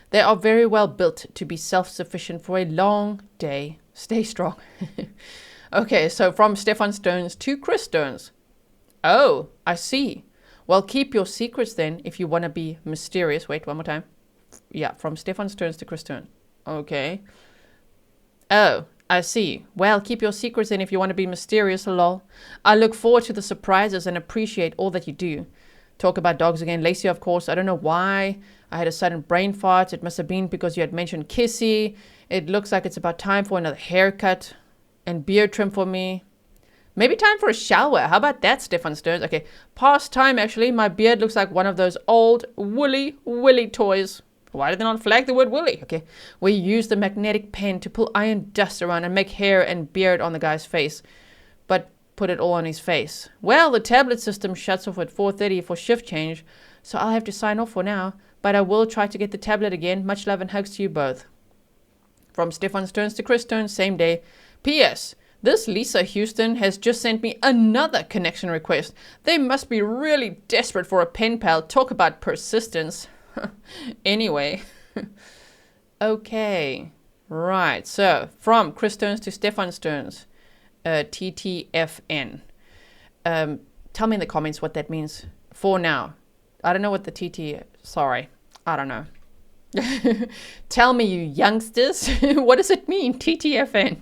They are very well built to be self-sufficient for a long day. Stay strong. Okay, so from Stefan Stearns to Chris Stearns. Oh, I see. Well, keep your secrets then if you want to be mysterious. Wait, one more time. Yeah, from Stefan Stearns to Chris Stearns. Okay. Oh, I see. Well, keep your secrets then if you want to be mysterious, lol. I look forward to the surprises and appreciate all that you do. Talk about dogs again. Lacey, of course. I don't know why I had a sudden brain fart. It must have been because you had mentioned Kissy. It looks like it's about time for another haircut. And beard trim for me. Maybe time for a shower. How about that, Stefan Stearns? Okay, past time actually. My beard looks like one of those old woolly willy toys. Why did they not flag the word woolly? Okay, we use the magnetic pen to pull iron dust around and make hair and beard on the guy's face. But put it all on his face. Well, the tablet system shuts off at 4:30 for shift change, so I'll have to sign off for now, but I will try to get the tablet again. Much love and hugs to you both. From Stefan Stearns to Chris Stearns, same day. P.S. This Lisa Houston has just sent me another connection request. They must be really desperate for a pen pal. Talk about persistence. Anyway. Okay. Right. So, from Chris Stearns to Stefan Stearns. TTFN. Tell me in the comments what that means. For now. I don't know what the TT... Sorry. I don't know. Tell me, you youngsters. What does it mean? TTFN.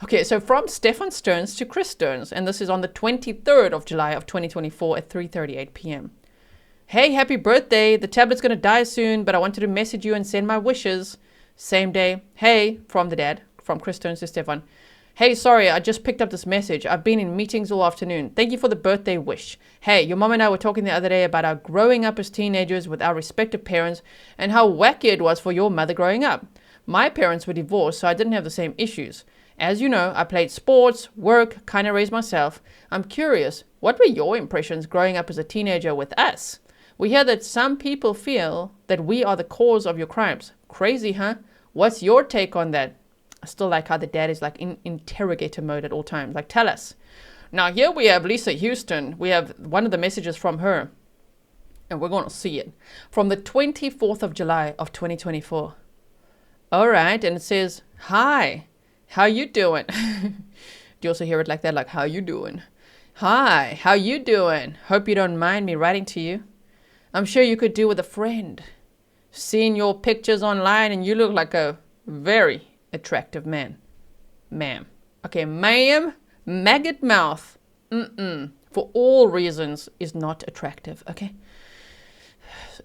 Okay, so from Stefan Stearns to Chris Stearns, and this is on the 23rd of July of 2024 at 3:38 p.m. Hey, happy birthday. The tablet's going to die soon, but I wanted to message you and send my wishes. Same day. Hey, from the dad, from Chris Stearns to Stefan. Hey, sorry, I just picked up this message. I've been in meetings all afternoon. Thank you for the birthday wish. Hey, your mom and I were talking the other day about our growing up as teenagers with our respective parents and how wacky it was for your mother growing up. My parents were divorced, so I didn't have the same issues. As you know, I played sports, work, kind of raised myself. I'm curious, what were your impressions growing up as a teenager with us? We hear that some people feel that we are the cause of your crimes. Crazy, huh? What's your take on that? I still like how the dad is like in interrogator mode at all times. Like, tell us. Now, here we have Lisa Houston. We have one of the messages from her. And we're going to see it. From the 24th of July of 2024. All right. And it says, hi. How you doing? Do you also hear it like that? Like, how you doing? Hi. How you doing? Hope you don't mind me writing to you. I'm sure you could do with a friend. Seeing your pictures online and you look like a very attractive man. Ma'am. Okay, ma'am, maggot mouth. For all reasons is not attractive, okay?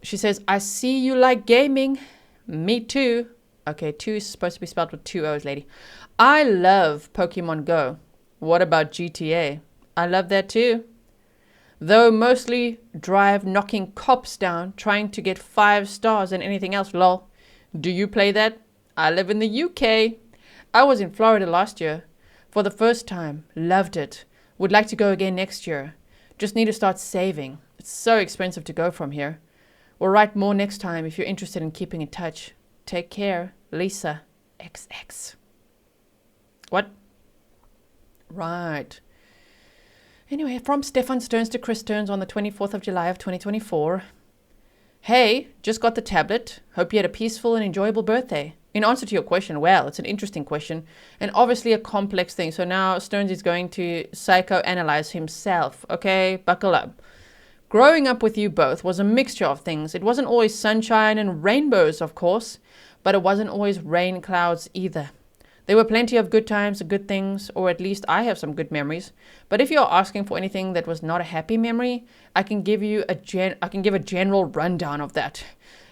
She says, I see you like gaming. Me too. Okay, 2 is supposed to be spelled with 2 O's, lady. I love Pokemon Go. What about GTA? I love that too. Though mostly drive knocking cops down, trying to get 5 stars and anything else, lol. Do you play that? I live in the UK. I was in Florida last year. For the first time. Loved it. Would like to go again next year. Just need to start saving. It's so expensive to go from here. We'll write more next time if you're interested in keeping in touch. Take care. Lisa. XX. What? Right. Anyway, from Stefan Stearns to Chris Stearns on the 24th of July of 2024. Hey, just got the tablet. Hope you had a peaceful and enjoyable birthday. In answer to your question, well, it's an interesting question and obviously a complex thing. So now Stearns is going to psychoanalyze himself. Okay, buckle up. Growing up with you both was a mixture of things. It wasn't always sunshine and rainbows, of course, but it wasn't always rain clouds either. There were plenty of good times, good things, or at least I have some good memories. But if you're asking for anything that was not a happy memory, I can give a general rundown of that,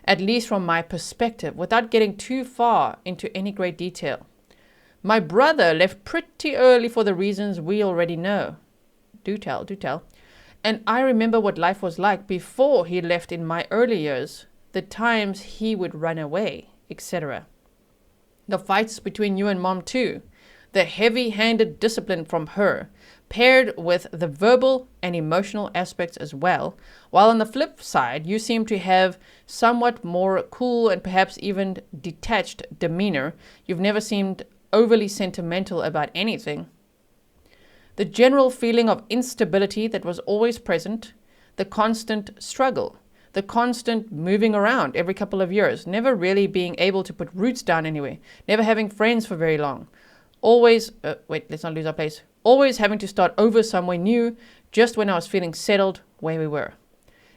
at least from my perspective, without getting too far into any great detail. My brother left pretty early for the reasons we already know. Do tell. And I remember what life was like before he left in my early years, the times he would run away, etc. The fights between you and mom too. The heavy-handed discipline from her, paired with the verbal and emotional aspects as well, while on the flip side, you seem to have somewhat more cool and perhaps even detached demeanor. You've never seemed overly sentimental about anything. The general feeling of instability that was always present, the constant struggle, the constant moving around every couple of years, never really being able to put roots down anywhere, never having friends for very long. Always, let's not lose our place. Always having to start over somewhere new just when I was feeling settled where we were.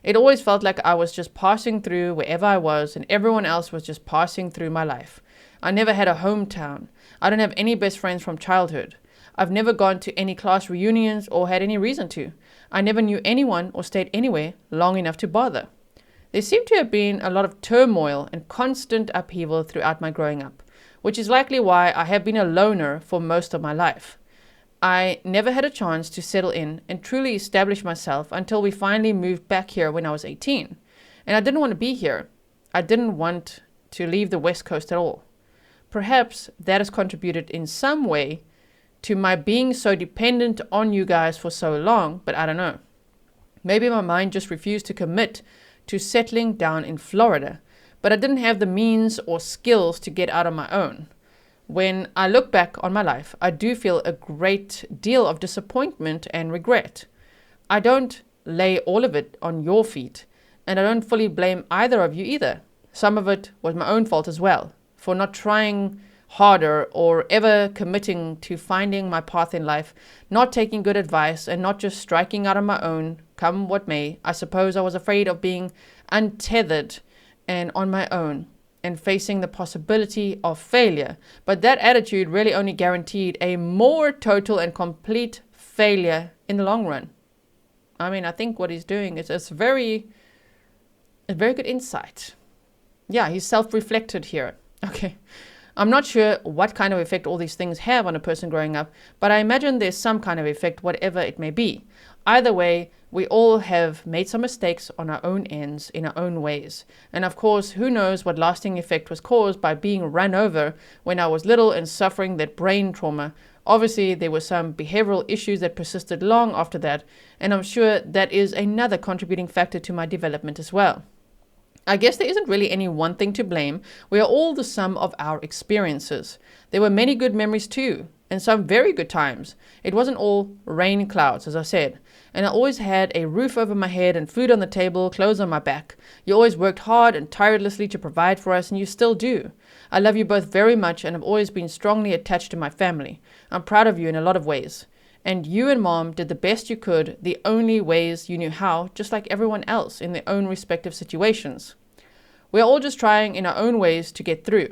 It always felt like I was just passing through wherever I was and everyone else was just passing through my life. I never had a hometown. I don't have any best friends from childhood. I've never gone to any class reunions or had any reason to. I never knew anyone or stayed anywhere long enough to bother. There seemed to have been a lot of turmoil and constant upheaval throughout my growing up, which is likely why I have been a loner for most of my life. I never had a chance to settle in and truly establish myself until we finally moved back here when I was 18. And I didn't want to be here. I didn't want to leave the West Coast at all. Perhaps that has contributed in some way to my being so dependent on you guys for so long, but I don't know. Maybe my mind just refused to commit to settling down in Florida, but I didn't have the means or skills to get out on my own. When I look back on my life, I do feel a great deal of disappointment and regret. I don't lay all of it on your feet, and I don't fully blame either of you either. Some of it was my own fault as well, for not trying harder or ever committing to finding my path in life, not taking good advice, and not just striking out on my own, come what may. I suppose I was afraid of being untethered and on my own and facing the possibility of failure. But that attitude really only guaranteed a more total and complete failure in the long run. I mean, I think what he's doing is a very good insight. Yeah, he's self-reflected here. Okay. I'm not sure what kind of effect all these things have on a person growing up, but I imagine there's some kind of effect, whatever it may be. Either way, we all have made some mistakes on our own ends in our own ways. And of course, who knows what lasting effect was caused by being run over when I was little and suffering that brain trauma. Obviously, there were some behavioral issues that persisted long after that, and I'm sure that is another contributing factor to my development as well. I guess there isn't really any one thing to blame. We are all the sum of our experiences. There were many good memories too, and some very good times. It wasn't all rain clouds, as I said. And I always had a roof over my head and food on the table, clothes on my back. You always worked hard and tirelessly to provide for us, and you still do. I love you both very much and have always been strongly attached to my family. I'm proud of you in a lot of ways. And you and Mom did the best you could, the only ways you knew how, just like everyone else in their own respective situations. We're all just trying in our own ways to get through.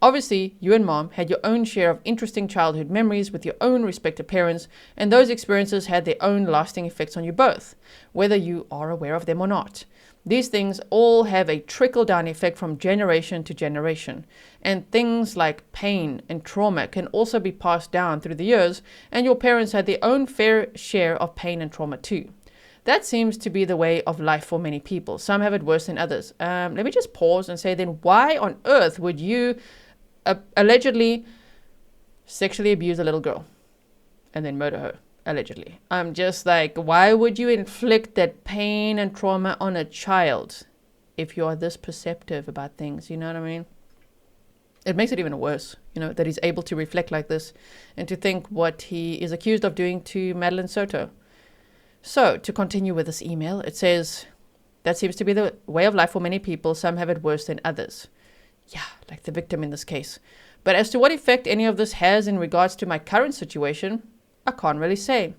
Obviously, you and Mom had your own share of interesting childhood memories with your own respective parents, and those experiences had their own lasting effects on you both, whether you are aware of them or not. These things all have a trickle-down effect from generation to generation, and things like pain and trauma can also be passed down through the years, and your parents had their own fair share of pain and trauma too. That seems to be the way of life for many people. Some have it worse than others. Let me just pause and say then, why on earth would you allegedly sexually abuse a little girl and then murder her? Allegedly. I'm just like, why would you inflict that pain and trauma on a child if you are this perceptive about things? You know what I mean? It makes it even worse, that he's able to reflect like this and to think what he is accused of doing to Madeline Soto. So, to continue with this email, it says, that seems to be the way of life for many people. Some have it worse than others. Yeah, like the victim in this case. But as to what effect any of this has in regards to my current situation, I can't really say.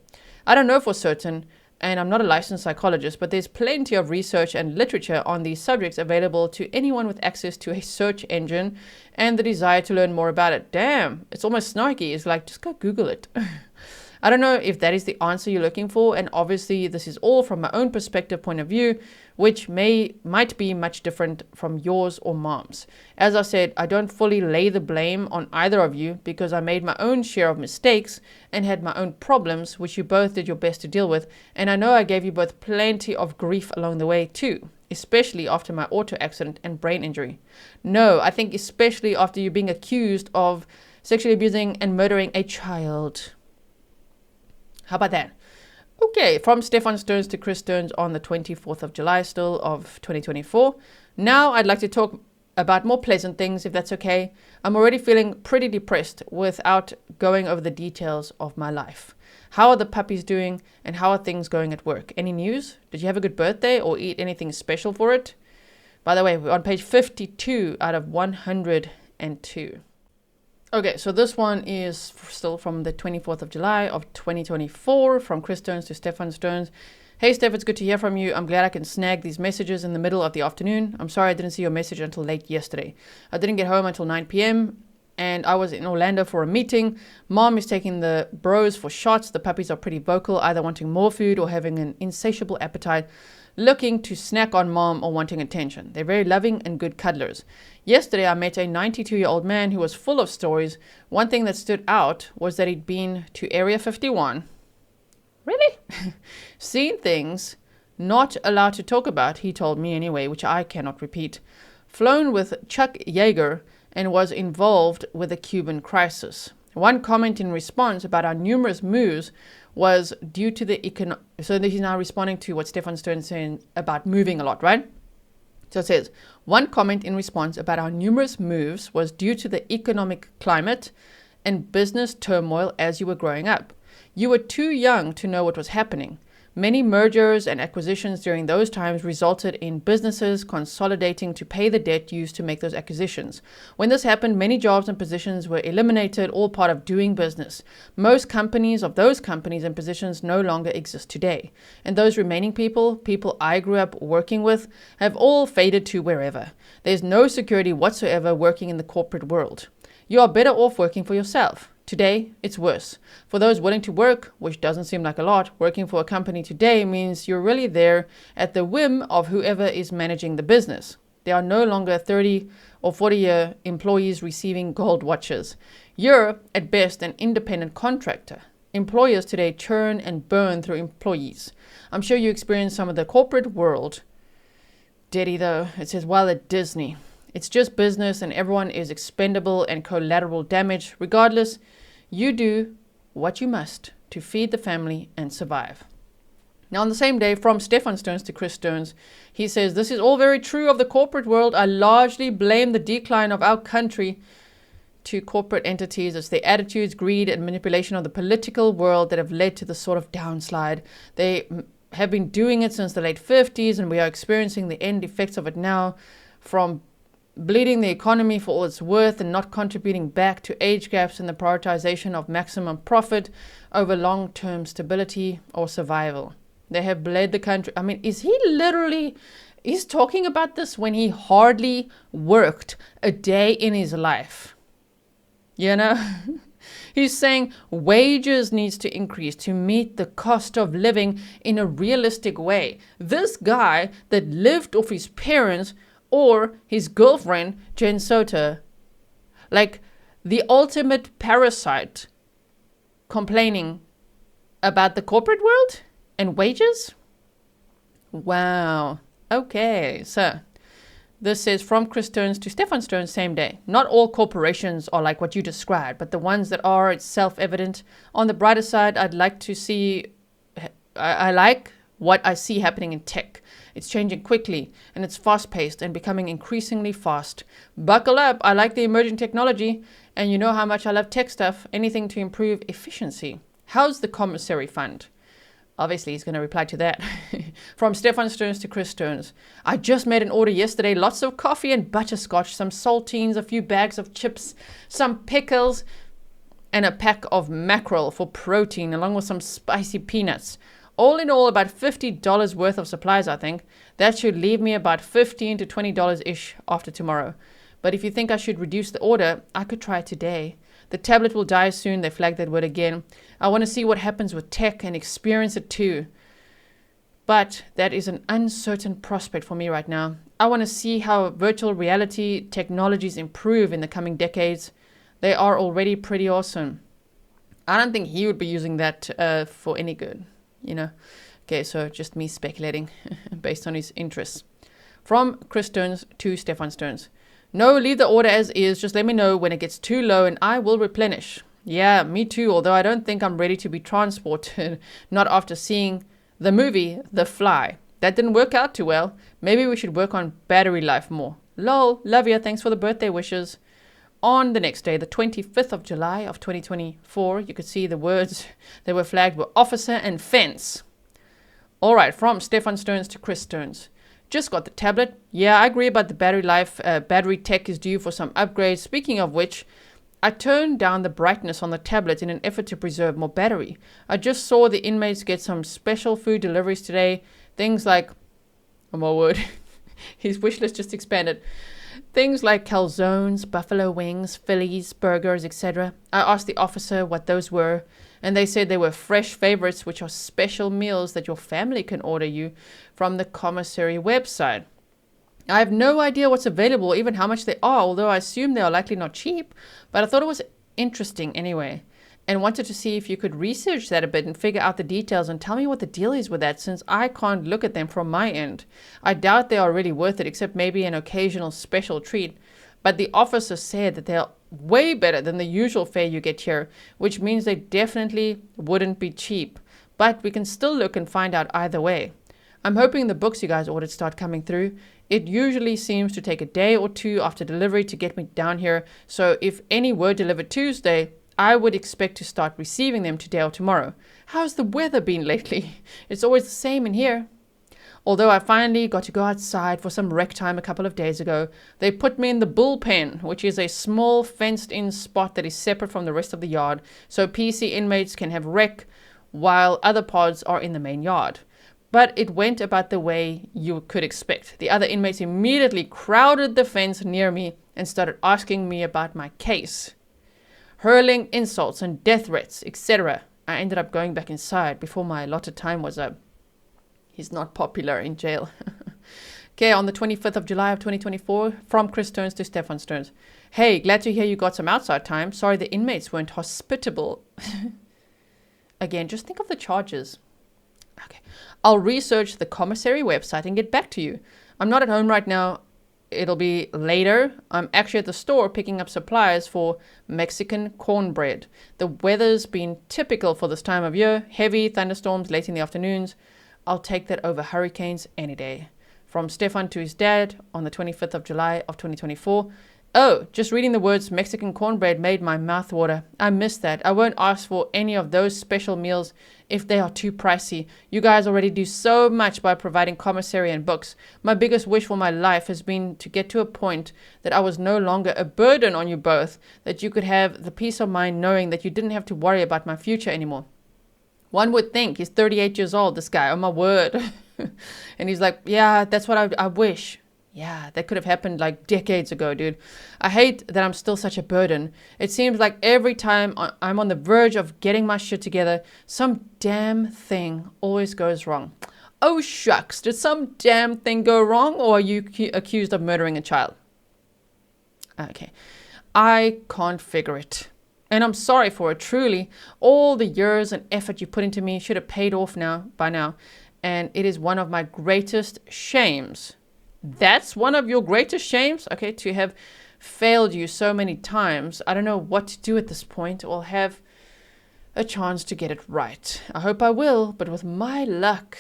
I don't know for certain, and I'm not a licensed psychologist, but there's plenty of research and literature on these subjects available to anyone with access to a search engine and the desire to learn more about it. Damn, it's almost snarky. It's like, just go Google it. I don't know if that is the answer you're looking for, and obviously this is all from my own perspective point of view, which might be much different from yours or Mom's. As I said, I don't fully lay the blame on either of you because I made my own share of mistakes and had my own problems, which you both did your best to deal with, and I know I gave you both plenty of grief along the way too, especially after my auto accident and brain injury. No, I think especially after you being accused of sexually abusing and murdering a child. How about that? Okay, from Stefan Stearns to Chris Stearns on the 24th of July still of 2024. Now I'd like to talk about more pleasant things, if that's okay. I'm already feeling pretty depressed without going over the details of my life. How are the puppies doing and how are things going at work? Any news? Did you have a good birthday or eat anything special for it? By the way, we're on page 52 out of 102. Okay, so this one is still from the 24th of July of 2024, from Chris Stearns to Stefan Stearns. Hey Steph, it's good to hear from you. I'm glad I can snag these messages in the middle of the afternoon. I'm sorry I didn't see your message until late yesterday. I didn't get home until 9 p.m. and I was in Orlando for a meeting. Mom is taking the bros for shots. The puppies are pretty vocal, either wanting more food or having an insatiable appetite, looking to snack on Mom or wanting attention. They're very loving and good cuddlers. Yesterday, I met a 92-year-old man who was full of stories. One thing that stood out was that he'd been to Area 51. Really? Seen things not allowed to talk about, he told me anyway, which I cannot repeat. Flown with Chuck Yeager and was involved with the Cuban crisis. One comment in response about our numerous moves was due to the so he's now responding to what Stefan Stern's saying about moving a lot, right? So it says, one comment in response about our numerous moves was due to the economic climate and business turmoil as you were growing up. You were too young to know what was happening. Many mergers and acquisitions during those times resulted in businesses consolidating to pay the debt used to make those acquisitions. When this happened, many jobs and positions were eliminated, all part of doing business. Most companies of those companies and positions no longer exist today. And those remaining people I grew up working with, have all faded to wherever. There's no security whatsoever working in the corporate world. You are better off working for yourself. Today, it's worse. For those willing to work, which doesn't seem like a lot, working for a company today means you're really there at the whim of whoever is managing the business. There are no longer 30 or 40-year employees receiving gold watches. You're, at best, an independent contractor. Employers today churn and burn through employees. I'm sure you experience some of the corporate world. Diddy, though, it says, while at Disney. It's just business and everyone is expendable and collateral damage. Regardless, you do what you must to feed the family and survive. Now, on the same day, from Stefan Stearns to Chris Stearns, he says, this is all very true of the corporate world. I largely blame the decline of our country to corporate entities. It's their attitudes, greed, and manipulation of the political world that have led to the sort of downslide. They have been doing it since the late 50s, and we are experiencing the end effects of it now, from bleeding the economy for all it's worth and not contributing back to age gaps and the prioritization of maximum profit over long-term stability or survival. They have bled the country. I mean, he's talking about this when he hardly worked a day in his life. You know? He's saying wages needs to increase to meet the cost of living in a realistic way. This guy that lived off his parents or his girlfriend, Jen Soter, like the ultimate parasite, complaining about the corporate world and wages? Wow. Okay, so this says, from Chris Stearns to Stefan Stearns, same day. Not all corporations are like what you described, but the ones that are, it's self-evident. On the brighter side, I like what I see happening in tech. It's changing quickly, and it's fast-paced and becoming increasingly fast. Buckle up. I like the emerging technology, and you know how much I love tech stuff. Anything to improve efficiency. How's the commissary fund? Obviously, he's going to reply to that. From Stefan Stearns to Chris Stearns. I just made an order yesterday. Lots of coffee and butterscotch, some saltines, a few bags of chips, some pickles, and a pack of mackerel for protein, along with some spicy peanuts. All in all, about $50 worth of supplies, I think. That should leave me about $15 to $20-ish after tomorrow. But if you think I should reduce the order, I could try it today. The tablet will die soon. They flagged that word again. I want to see what happens with tech and experience it too. But that is an uncertain prospect for me right now. I want to see how virtual reality technologies improve in the coming decades. They are already pretty awesome. I don't think he would be using that for any good. You know, okay, so just me speculating based on his interests. From Chris Stearns to Stefan Stearns. No, leave the order as is. Just let me know when it gets too low and I will replenish. Yeah, me too, although I don't think I'm ready to be transported. Not after seeing the movie, The Fly. That didn't work out too well. Maybe we should work on battery life more. Lol, love ya, thanks for the birthday wishes. On the next day, the 25th of July of 2024, you could see the words that were flagged were officer and fence. All right, from Stefan Stearns to Chris Stearns. Just got the tablet. Yeah, I agree about the battery life. Battery tech is due for some upgrades. Speaking of which, I turned down the brightness on the tablet in an effort to preserve more battery. I just saw the inmates get some special food deliveries today. Things like, oh my word, his wish list just expanded. Things like calzones, buffalo wings, Phillies, burgers, etc. I asked the officer what those were, and they said they were fresh favorites, which are special meals that your family can order you from the commissary website. I have no idea what's available, even how much they are, although I assume they are likely not cheap, but I thought it was interesting anyway, and wanted to see if you could research that a bit and figure out the details and tell me what the deal is with that, since I can't look at them from my end. I doubt they are really worth it, except maybe an occasional special treat. But the officer said that they are way better than the usual fare you get here, which means they definitely wouldn't be cheap. But we can still look and find out either way. I'm hoping the books you guys ordered start coming through. It usually seems to take a day or two after delivery to get me down here. So if any were delivered Tuesday, I would expect to start receiving them today or tomorrow. How's the weather been lately? It's always the same in here. Although I finally got to go outside for some rec time a couple of days ago, they put me in the bullpen, which is a small fenced-in spot that is separate from the rest of the yard, so PC inmates can have rec while other pods are in the main yard. But it went about the way you could expect. The other inmates immediately crowded the fence near me and started asking me about my case, hurling insults and death threats, etc. I ended up going back inside before my allotted time was up. He's not popular in jail. Okay, on the 25th of July of 2024, from Chris Stearns to Stefan Stearns. Hey, glad to hear you got some outside time. Sorry the inmates weren't hospitable. Again, just think of the charges. Okay, I'll research the commissary website and get back to you. I'm not at home right now. It'll be later. I'm actually at the store picking up supplies for Mexican cornbread. The weather's been typical for this time of year. Heavy thunderstorms late in the afternoons. I'll take that over hurricanes any day. From Stefan to his dad on the 25th of July of 2024. Oh, just reading the words Mexican cornbread made my mouth water. I missed that. I won't ask for any of those special meals if they are too pricey. You guys already do so much by providing commissary and books. My biggest wish for my life has been to get to a point that I was no longer a burden on you both, that you could have the peace of mind knowing that you didn't have to worry about my future anymore. One would think he's 38 years old, this guy, oh my word. And he's like, yeah, that's what I wish. Yeah, that could have happened like decades ago, dude. I hate that I'm still such a burden. It seems like every time I'm on the verge of getting my shit together, some damn thing always goes wrong. Oh shucks, did some damn thing go wrong, or are you accused of murdering a child? Okay, I can't figure it. And I'm sorry for it, truly. All the years and effort you put into me should have paid off by now. And it is one of my greatest shames. That's one of your greatest shames? Okay, to have failed you so many times. I don't know what to do at this point. I'll have a chance to get it right. I hope I will, but with my luck,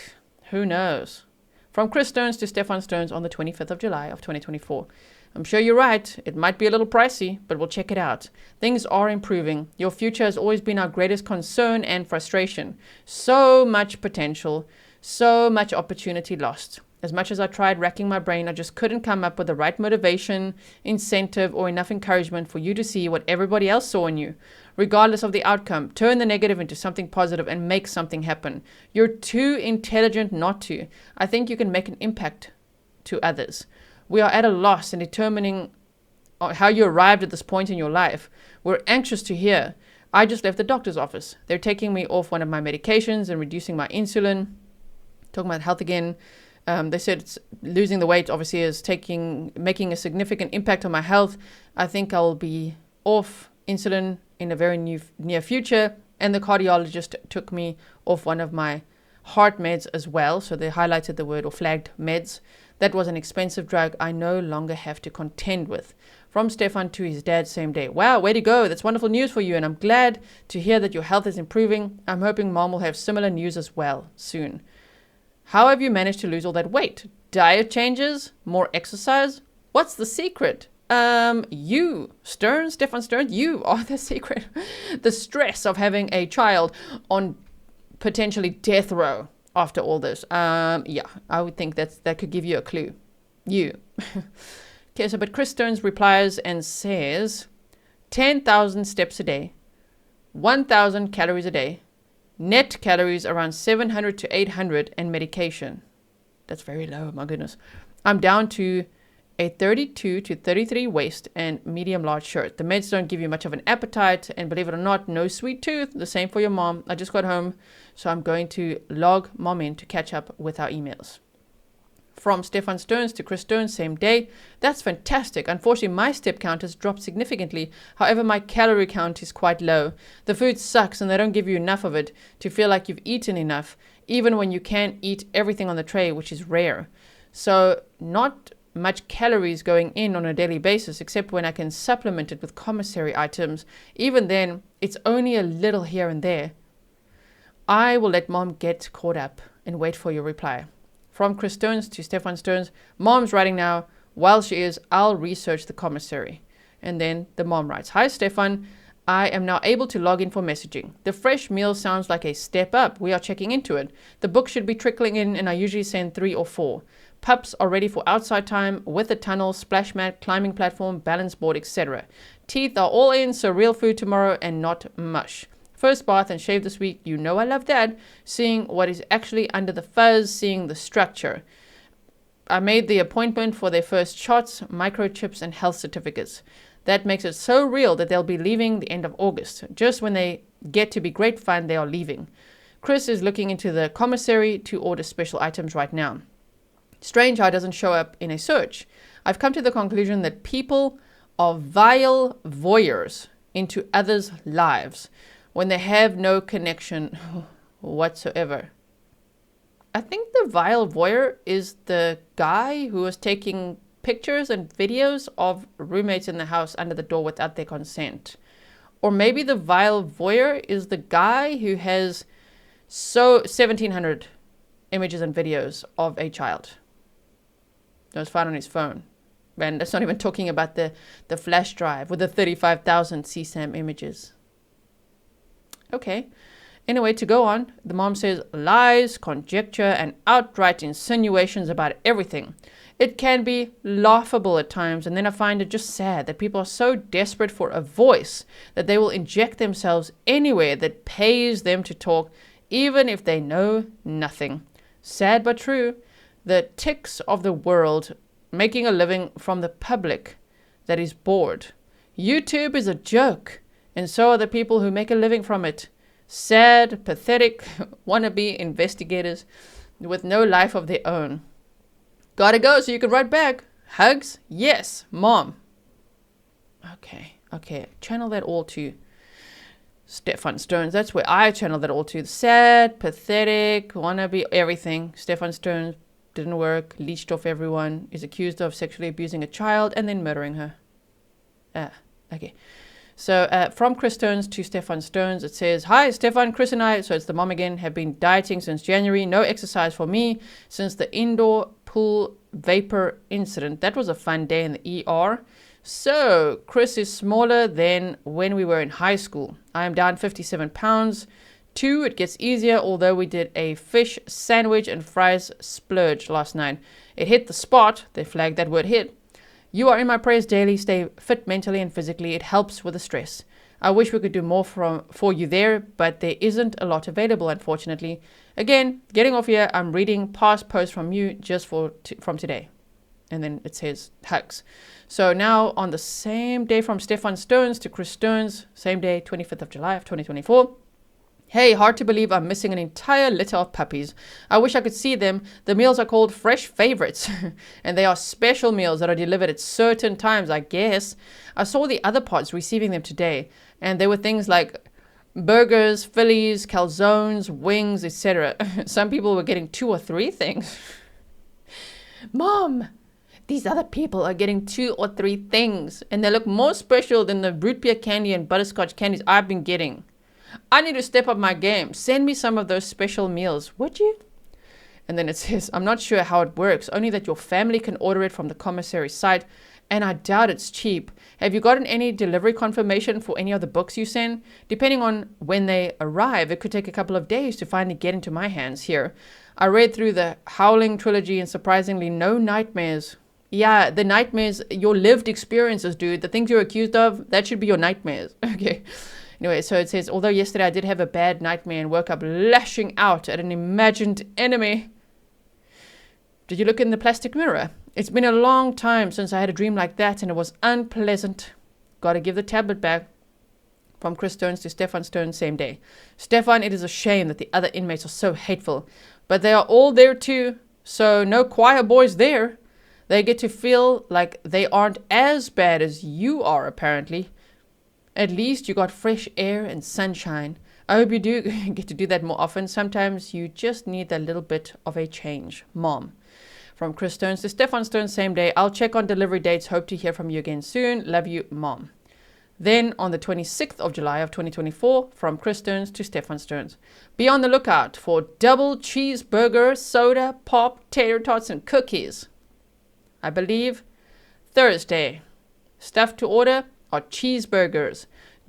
who knows? From Chris Stearns to Stefan Stearns on the 25th of July of 2024. I'm sure you're right. It might be a little pricey, but we'll check it out. Things are improving. Your future has always been our greatest concern and frustration. So much potential, so much opportunity lost. As much as I tried racking my brain, I just couldn't come up with the right motivation, incentive, or enough encouragement for you to see what everybody else saw in you. Regardless of the outcome, turn the negative into something positive and make something happen. You're too intelligent not to. I think you can make an impact to others. We are at a loss in determining how you arrived at this point in your life. We're anxious to hear. I just left the doctor's office. They're taking me off one of my medications and reducing my insulin. Talking about health again. They said losing the weight obviously is making a significant impact on my health. I think I'll be off insulin in a very near future. And the cardiologist took me off one of my heart meds as well. So they highlighted the word or flagged meds. That was an expensive drug I no longer have to contend with. From Stefan to his dad, same day. Wow, way to go. That's wonderful news for you. And I'm glad to hear that your health is improving. I'm hoping mom will have similar news as well soon. How have you managed to lose all that weight? Diet changes? More exercise? What's the secret? You, Stearns, Stefan Stearns, you are the secret. The stress of having a child on potentially death row after all this. Yeah, I would think that could give you a clue. You. Okay, so but Chris Stearns replies and says, 10,000 steps a day, 1,000 calories a day, net calories around 700 to 800, and medication. That's very low, my goodness. I'm down to a 32 to 33 waist and medium large shirt. The meds don't give you much of an appetite, and believe it or not, no sweet tooth. The same for your mom. I just got home, so I'm going to log mom in to catch up with our emails. From Stefan Stearns to Chris Stearns, same day. That's fantastic. Unfortunately, my step count has dropped significantly. However, my calorie count is quite low. The food sucks and they don't give you enough of it to feel like you've eaten enough, even when you can't eat everything on the tray, which is rare. So not much calories going in on a daily basis, except when I can supplement it with commissary items. Even then, it's only a little here and there. I will let Mom get caught up and wait for your reply. From Chris Stones to Stefan Stones. Mom's writing now. While she is, I'll research the commissary. And then the mom writes, Hi, Stefan. I am now able to log in for messaging. The fresh meal sounds like a step up. We are checking into it. The book should be trickling in, and I usually send 3 or 4. Pups are ready for outside time with a tunnel, splash mat, climbing platform, balance board, etc. Teeth are all in, so real food tomorrow and not mush. First bath and shave this week. You know I love that. Seeing what is actually under the fuzz, seeing the structure. I made the appointment for their first shots, microchips, and health certificates. That makes it so real that they'll be leaving the end of August. Just when they get to be great fun, they are leaving. Chris is looking into the commissary to order special items right now. Strange how it doesn't show up in a search. I've come to the conclusion that people are vile voyeurs into others' lives when they have no connection whatsoever. I think the vile voyeur is the guy who was taking pictures and videos of roommates in the house under the door without their consent. Or maybe the vile voyeur is the guy who has 1,700 images and videos of a child that was found on his phone. And that's not even talking about the flash drive with the 35,000 CSAM images. Okay. Anyway, to go on, the mom says lies, conjecture, and outright insinuations about everything. It can be laughable at times, and then I find it just sad that people are so desperate for a voice that they will inject themselves anywhere that pays them to talk, even if they know nothing. Sad but true, the ticks of the world making a living from the public that is bored. YouTube is a joke, and so are the people who make a living from it. Sad, pathetic, wannabe investigators with no life of their own. Gotta go so you can write back. Hugs? Yes, Mom. Okay. Channel that all to Stefan Stones. That's where I channel that all to. Sad, pathetic, wannabe, everything. Stefan Stones didn't work, leached off everyone, is accused of sexually abusing a child and then murdering her. Okay. So from Chris Stones to Stefan Stones, it says, Hi, Stefan, Chris and I, so it's the mom again, have been dieting since January. No exercise for me since the indoor pool vapor incident. That was a fun day in the ER. So Chris is smaller than when we were in high school. I am down 57 pounds. 2, it gets easier, although we did a fish sandwich and fries splurge last night. It hit the spot. They flagged that word hit. You are in my prayers daily. Stay fit mentally and physically. It helps with the stress. I wish we could do more for you there, but there isn't a lot available, unfortunately. Again, getting off here, I'm reading past posts from you just from today. And then it says hugs. So now on the same day from Stefan Stones to Chris Stones, same day, 25th of July of 2024. Hey, hard to believe I'm missing an entire litter of puppies. I wish I could see them. The meals are called fresh favorites, and they are special meals that are delivered at certain times, I guess. I saw the other pods receiving them today, and there were things like burgers, Phillies, calzones, wings, etc. Some people were getting 2 or 3 things. Mom, these other people are getting 2 or 3 things, and they look more special than the root beer candy and butterscotch candies I've been getting. I need to step up my game. Send me some of those special meals, would you? And then it says, I'm not sure how it works, only that your family can order it from the commissary site, and I doubt it's cheap. Have you gotten any delivery confirmation for any of the books you send? Depending on when they arrive, it could take a couple of days to finally get into my hands here. I read through the Howling trilogy and surprisingly no nightmares. Yeah, the nightmares, your lived experiences, dude. The things you're accused of, that should be your nightmares. Okay. Anyway, so it says, although yesterday I did have a bad nightmare and woke up lashing out at an imagined enemy. Did you look in the plastic mirror? It's been a long time since I had a dream like that and it was unpleasant. Gotta give the tablet back. From Chris Stones to Stefan Stones, same day. Stefan, it is a shame that the other inmates are so hateful, but they are all there too, so no choir boys there. They get to feel like they aren't as bad as you are, apparently. At least you got fresh air and sunshine. I hope you do get to do that more often. Sometimes you just need a little bit of a change. Mom. From Chris Stearns to Stefan Stearns, same day. I'll check on delivery dates. Hope to hear from you again soon. Love you, Mom. Then on the 26th of July of 2024, from Chris Stearns to Stefan Stearns. Be on the lookout for double cheeseburger, soda, pop, tater tots, and cookies. I believe Thursday. Stuff to order are cheeseburgers,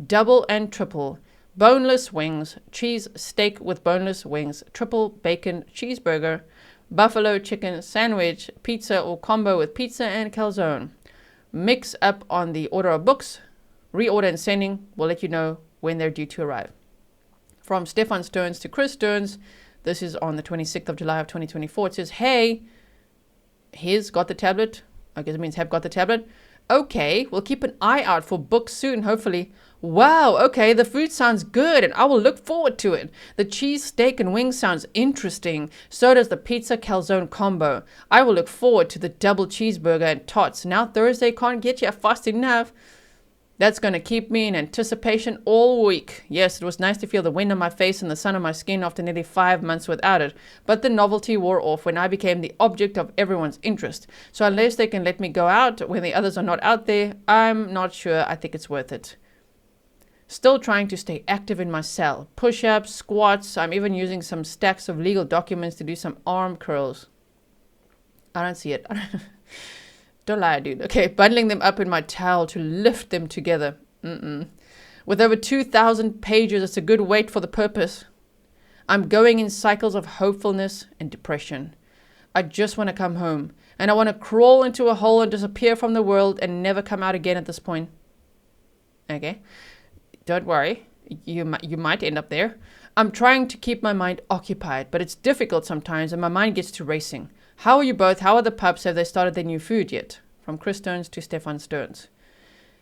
double and triple, boneless wings, cheese steak with boneless wings, triple bacon cheeseburger, buffalo chicken sandwich, pizza or combo with pizza and calzone. Mix up on the order of books. Reorder and sending. We'll let you know when they're due to arrive. From Stefan Stearns to Chris Stearns. This is on the 26th of July of 2024. It says, hey, he's got the tablet. I guess it means have got the tablet. Okay, we'll keep an eye out for books soon, hopefully. Wow, okay, the food sounds good and I will look forward to it. The cheese, steak, and wings sounds interesting. So does the pizza calzone combo. I will look forward to the double cheeseburger and tots. Now Thursday can't get you fast enough. That's going to keep me in anticipation all week. Yes, it was nice to feel the wind on my face and the sun on my skin after nearly 5 months without it. But the novelty wore off when I became the object of everyone's interest. So unless they can let me go out when the others are not out there, I'm not sure I think it's worth it. Still trying to stay active in my cell. Push-ups, squats. I'm even using some stacks of legal documents to do some arm curls. I don't see it. Don't lie, dude. Okay, bundling them up in my towel to lift them together. With over 2,000 pages, it's a good weight for the purpose. I'm going in cycles of hopefulness and depression. I just want to come home, and I want to crawl into a hole and disappear from the world and never come out again at this point. Okay, don't worry. You might end up there. I'm trying to keep my mind occupied, but it's difficult sometimes, and my mind gets to racing. How are you both? How are the pups? Have they started their new food yet? From Chris Stearns to Stefan Stearns.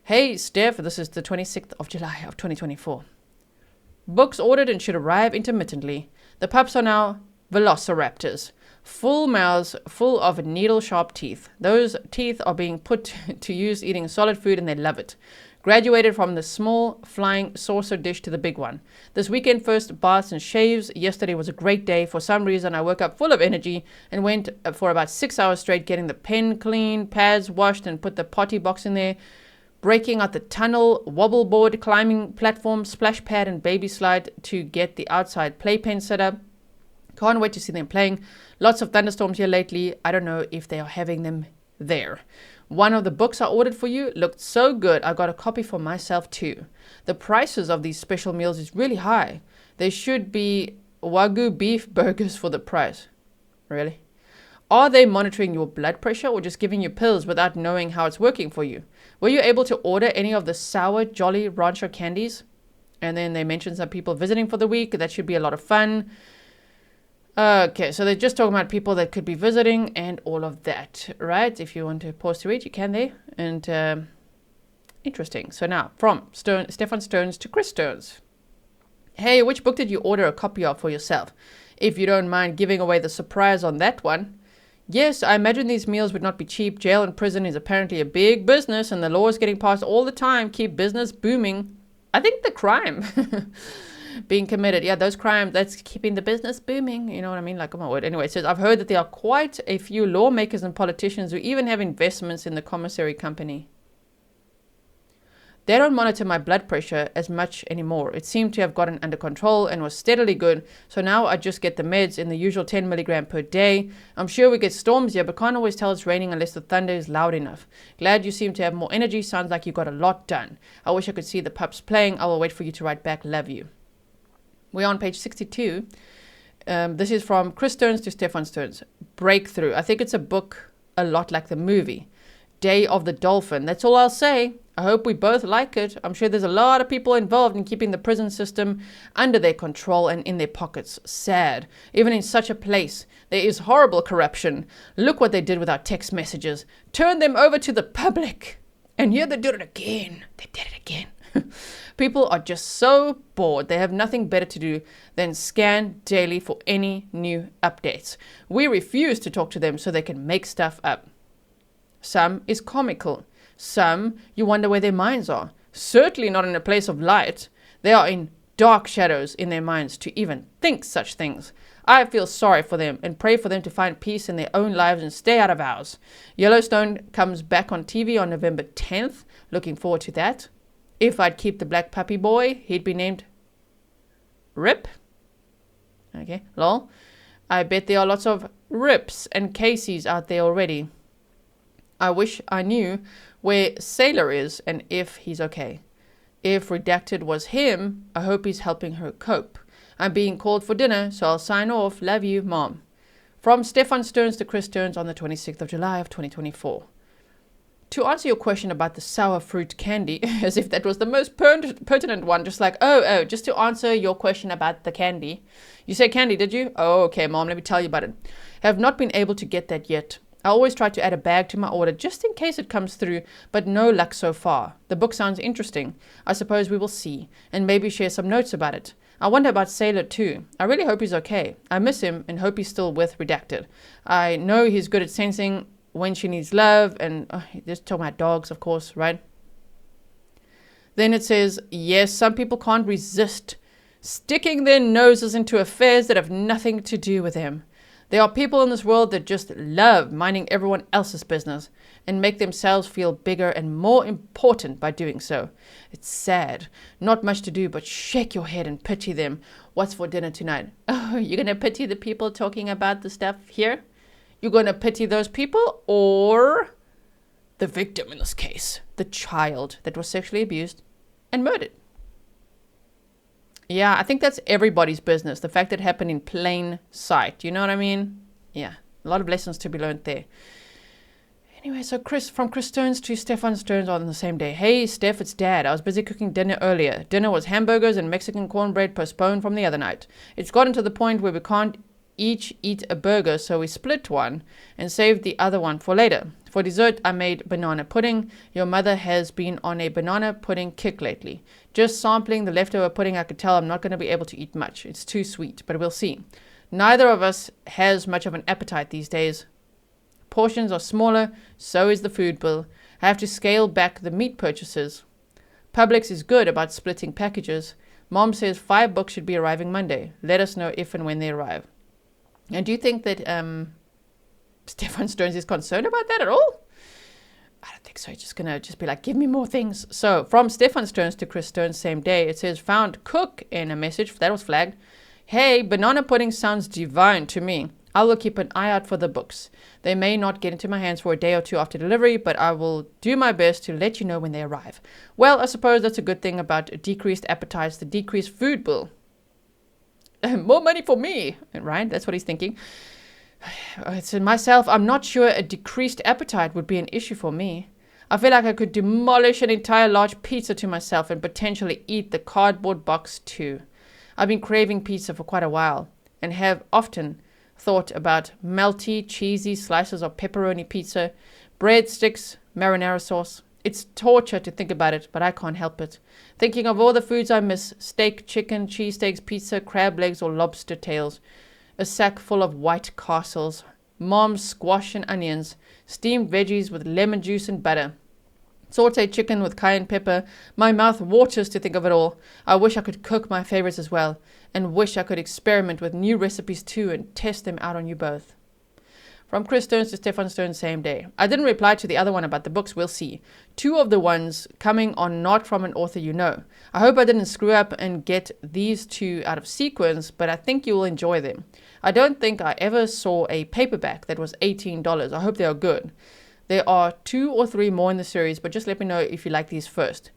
Hey, Steph, this is the 26th of July of 2024. Books ordered and should arrive intermittently. The pups are now velociraptors. Full mouths full of needle-sharp teeth. Those teeth are being put to use eating solid food and they love it. Graduated from the small flying saucer dish to the big one. This weekend first baths and shaves. Yesterday was a great day. For some reason I woke up full of energy and went for about 6 hours straight getting the pen clean, pads washed and put the potty box in there. Breaking out the tunnel, wobble board, climbing platform, splash pad and baby slide to get the outside playpen set up. Can't wait to see them playing. Lots of thunderstorms here lately. I don't know if they are having them there. One of the books I ordered for you looked so good, I got a copy for myself too. The prices of these special meals is really high. There should be Wagyu beef burgers for the price. Really? Are they monitoring your blood pressure or just giving you pills without knowing how it's working for you? Were you able to order any of the sour Jolly Rancher candies? And then they mentioned some people visiting for the week. That should be a lot of fun. Okay, so they're just talking about people that could be visiting and all of that, right? If you want to pause to read, you can there. And interesting. So now, from Stefan Stearns to Chris Stearns. Hey, which book did you order a copy of for yourself? If you don't mind giving away the surprise on that one. Yes, I imagine these meals would not be cheap. Jail and prison is apparently a big business and the law is getting passed all the time. Keep business booming. I think the crime being committed. Yeah, those crimes, that's keeping the business booming. You know what I mean? Like, oh my word. Anyway, it says, I've heard that there are quite a few lawmakers and politicians who even have investments in the commissary company. They don't monitor my blood pressure as much anymore. It seemed to have gotten under control and was steadily good. So now I just get the meds in the usual 10 milligram per day. I'm sure we get storms here, but can't always tell it's raining unless the thunder is loud enough. Glad you seem to have more energy. Sounds like you got a lot done. I wish I could see the pups playing. I will wait for you to write back. Love you. We're on page 62. This is from Chris Stearns to Stefan Stearns. Breakthrough. I think it's a book a lot like the movie. Day of the Dolphin. That's all I'll say. I hope we both like it. I'm sure there's a lot of people involved in keeping the prison system under their control and in their pockets. Sad. Even in such a place, there is horrible corruption. Look what they did with our text messages. Turn them over to the public. And here they did it again. They did it again. People are just so bored. They have nothing better to do than scan daily for any new updates. We refuse to talk to them so they can make stuff up. Some is comical. Some, you wonder where their minds are. Certainly not in a place of light. They are in dark shadows in their minds to even think such things. I feel sorry for them and pray for them to find peace in their own lives and stay out of ours. Yellowstone comes back on TV on November 10th. Looking forward to that. If I'd keep the black puppy boy, he'd be named Rip. Okay, lol. I bet there are lots of Rips and Caseys out there already. I wish I knew where Sailor is and if he's okay. If Redacted was him, I hope he's helping her cope. I'm being called for dinner, so I'll sign off. Love you, Mom. From Stefan Stearns to Chris Stearns on the 26th of July of 2024. To answer your question about the sour fruit candy, as if that was the most pertinent one, just like, just to answer your question about the candy. You said candy, did you? Oh, okay, Mom, let me tell you about it. Have not been able to get that yet. I always try to add a bag to my order just in case it comes through, but no luck so far. The book sounds interesting. I suppose we will see, and maybe share some notes about it. I wonder about Sailor too. I really hope he's okay. I miss him and hope he's still with Redacted. I know he's good at sensing when she needs love, and just talking about dogs, of course, right? Then it says, yes, some people can't resist sticking their noses into affairs that have nothing to do with them. There are people in this world that just love minding everyone else's business and make themselves feel bigger and more important by doing so. It's sad. Not much to do but shake your head and pity them. What's for dinner tonight? Oh, you're going to pity the people talking about the stuff here? You're going to pity those people, or the victim in this case, the child that was sexually abused and murdered? Yeah, I think that's everybody's business. The fact that it happened in plain sight. You know what I mean? Yeah, a lot of lessons to be learned there. Anyway, so from Chris Stearns to Stefan Stearns on the same day. Hey, Steph, it's Dad. I was busy cooking dinner earlier. Dinner was hamburgers and Mexican cornbread postponed from the other night. It's gotten to the point where we can't each eat a burger, so we split one and saved the other one for later. For dessert, I made banana pudding. Your mother has been on a banana pudding kick lately. Just sampling the leftover pudding, I could tell I'm not going to be able to eat much. It's too sweet, but we'll see. Neither of us has much of an appetite these days. Portions are smaller, so is the food bill. I have to scale back the meat purchases. Publix is good about splitting packages. Mom says 5 books should be arriving Monday. Let us know if and when they arrive. And do you think that Stefan Stearns is concerned about that at all? I don't think so. He's just going to be like, give me more things. So from Stefan Stearns to Chris Stearns, same day, it says, found cook in a message. That was flagged. Hey, banana pudding sounds divine to me. I will keep an eye out for the books. They may not get into my hands for a day or two after delivery, but I will do my best to let you know when they arrive. Well, I suppose that's a good thing about decreased appetites, the decreased food bill. More money for me, right? That's what he's thinking. It's in myself. I'm not sure a decreased appetite would be an issue for me. I feel like I could demolish an entire large pizza to myself and potentially eat the cardboard box too. I've been craving pizza for quite a while and have often thought about melty, cheesy slices of pepperoni pizza, breadsticks, marinara sauce. It's torture to think about it, but I can't help it. Thinking of all the foods I miss: steak, chicken, cheesesteaks, pizza, crab legs, or lobster tails. A sack full of White Castles, Mom's squash and onions, steamed veggies with lemon juice and butter, sauteed chicken with cayenne pepper. My mouth waters to think of it all. I wish I could cook my favorites as well, and wish I could experiment with new recipes too and test them out on you both. From Chris Stearns to Stefan Stearns, same day. I didn't reply to the other one about the books. We'll see. 2 of the ones coming are not from an author you know. I hope I didn't screw up and get these 2 out of sequence, but I think you will enjoy them. I don't think I ever saw a paperback that was $18. I hope they are good. There are 2 or 3 more in the series, but just let me know if you like these first.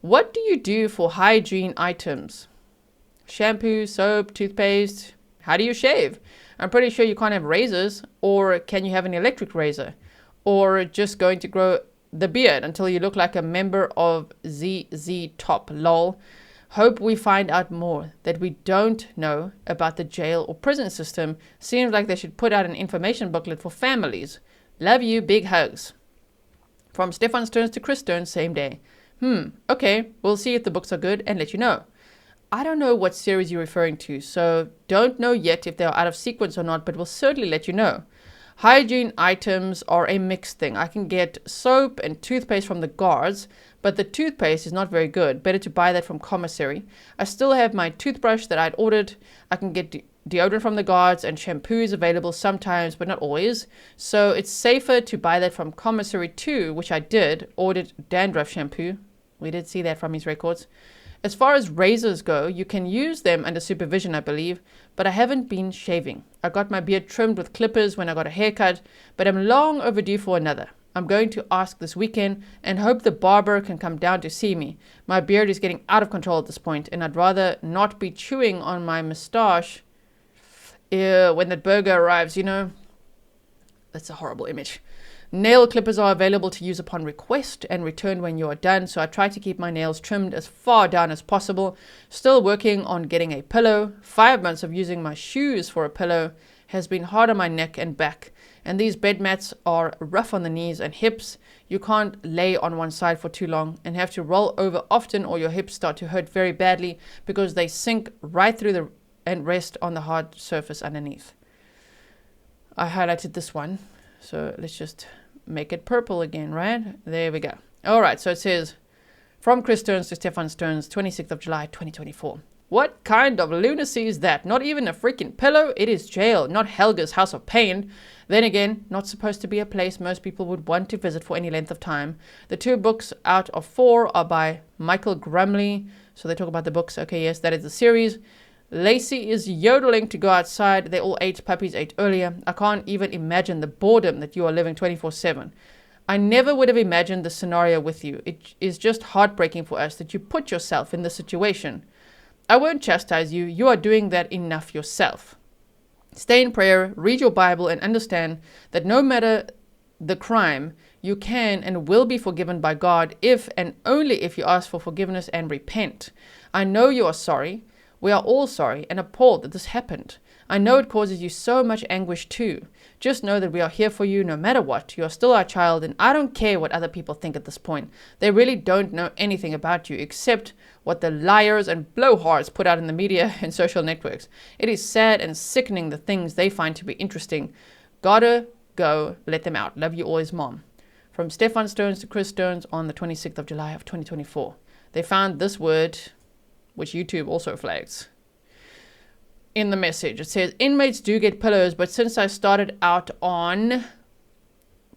What do you do for hygiene items? Shampoo, soap, toothpaste. How do you shave? I'm pretty sure you can't have razors, or can you have an electric razor? Or just going to grow the beard until you look like a member of ZZ Top, lol. Hope we find out more that we don't know about the jail or prison system. Seems like they should put out an information booklet for families. Love you, big hugs. From Stefan Stearns to Chris Stearns, same day. Okay, we'll see if the books are good and let you know. I don't know what series you're referring to, so don't know yet if they are out of sequence or not, but we'll certainly let you know. Hygiene items are a mixed thing. I can get soap and toothpaste from the guards, but the toothpaste is not very good. Better to buy that from commissary. I still have my toothbrush that I'd ordered. I can get deodorant from the guards, and shampoo is available sometimes, but not always. So it's safer to buy that from commissary too, which I did. Ordered dandruff shampoo. We did see that from his records. As far as razors go, you can use them under supervision, I believe, but I haven't been shaving. I got my beard trimmed with clippers when I got a haircut, but I'm long overdue for another. I'm going to ask this weekend and hope the barber can come down to see me. My beard is getting out of control at this point, and I'd rather not be chewing on my mustache when that burger arrives, you know. That's a horrible image. Nail clippers are available to use upon request and return when you are done, so I try to keep my nails trimmed as far down as possible. Still working on getting a pillow. 5 months of using my shoes for a pillow has been hard on my neck and back, and these bed mats are rough on the knees and hips. You can't lay on one side for too long and have to roll over often, or your hips start to hurt very badly because they sink right through and rest on the hard surface underneath. I highlighted this one, so let's just make it purple again, right? There we go. All right, so it says, from Chris Stearns to Stefan Stearns, 26th of July, 2024. What kind of lunacy is that? Not even a freaking pillow? It is jail, not Helga's house of pain. Then again, not supposed to be a place most people would want to visit for any length of time. The 2 books out of 4 are by Michael Grumley. So they talk about the books. Okay, yes, that is the series. Lacey is yodeling to go outside. They all ate. Puppies ate earlier. I can't even imagine the boredom that you are living 24/7. I never would have imagined the scenario with you. It is just heartbreaking for us that you put yourself in this situation. I won't chastise you. You are doing that enough yourself. Stay in prayer, read your Bible, and understand that no matter the crime, you can and will be forgiven by God if and only if you ask for forgiveness and repent. I know you are sorry. We are all sorry and appalled that this happened. I know it causes you so much anguish too. Just know that we are here for you no matter what. You are still our child, and I don't care what other people think at this point. They really don't know anything about you except what the liars and blowhards put out in the media and social networks. It is sad and sickening the things they find to be interesting. Gotta go, let them out. Love you always, Mom. From Stefan Stearns to Chris Stearns on the 26th of July of 2024. They found this word, which YouTube also flags. In the message, it says, inmates do get pillows, but since I started out on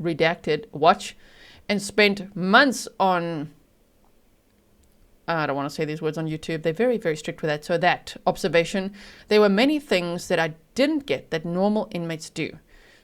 redacted watch and spent months on, I don't want to say these words on YouTube. They're very, very strict with that. So that observation, there were many things that I didn't get that normal inmates do.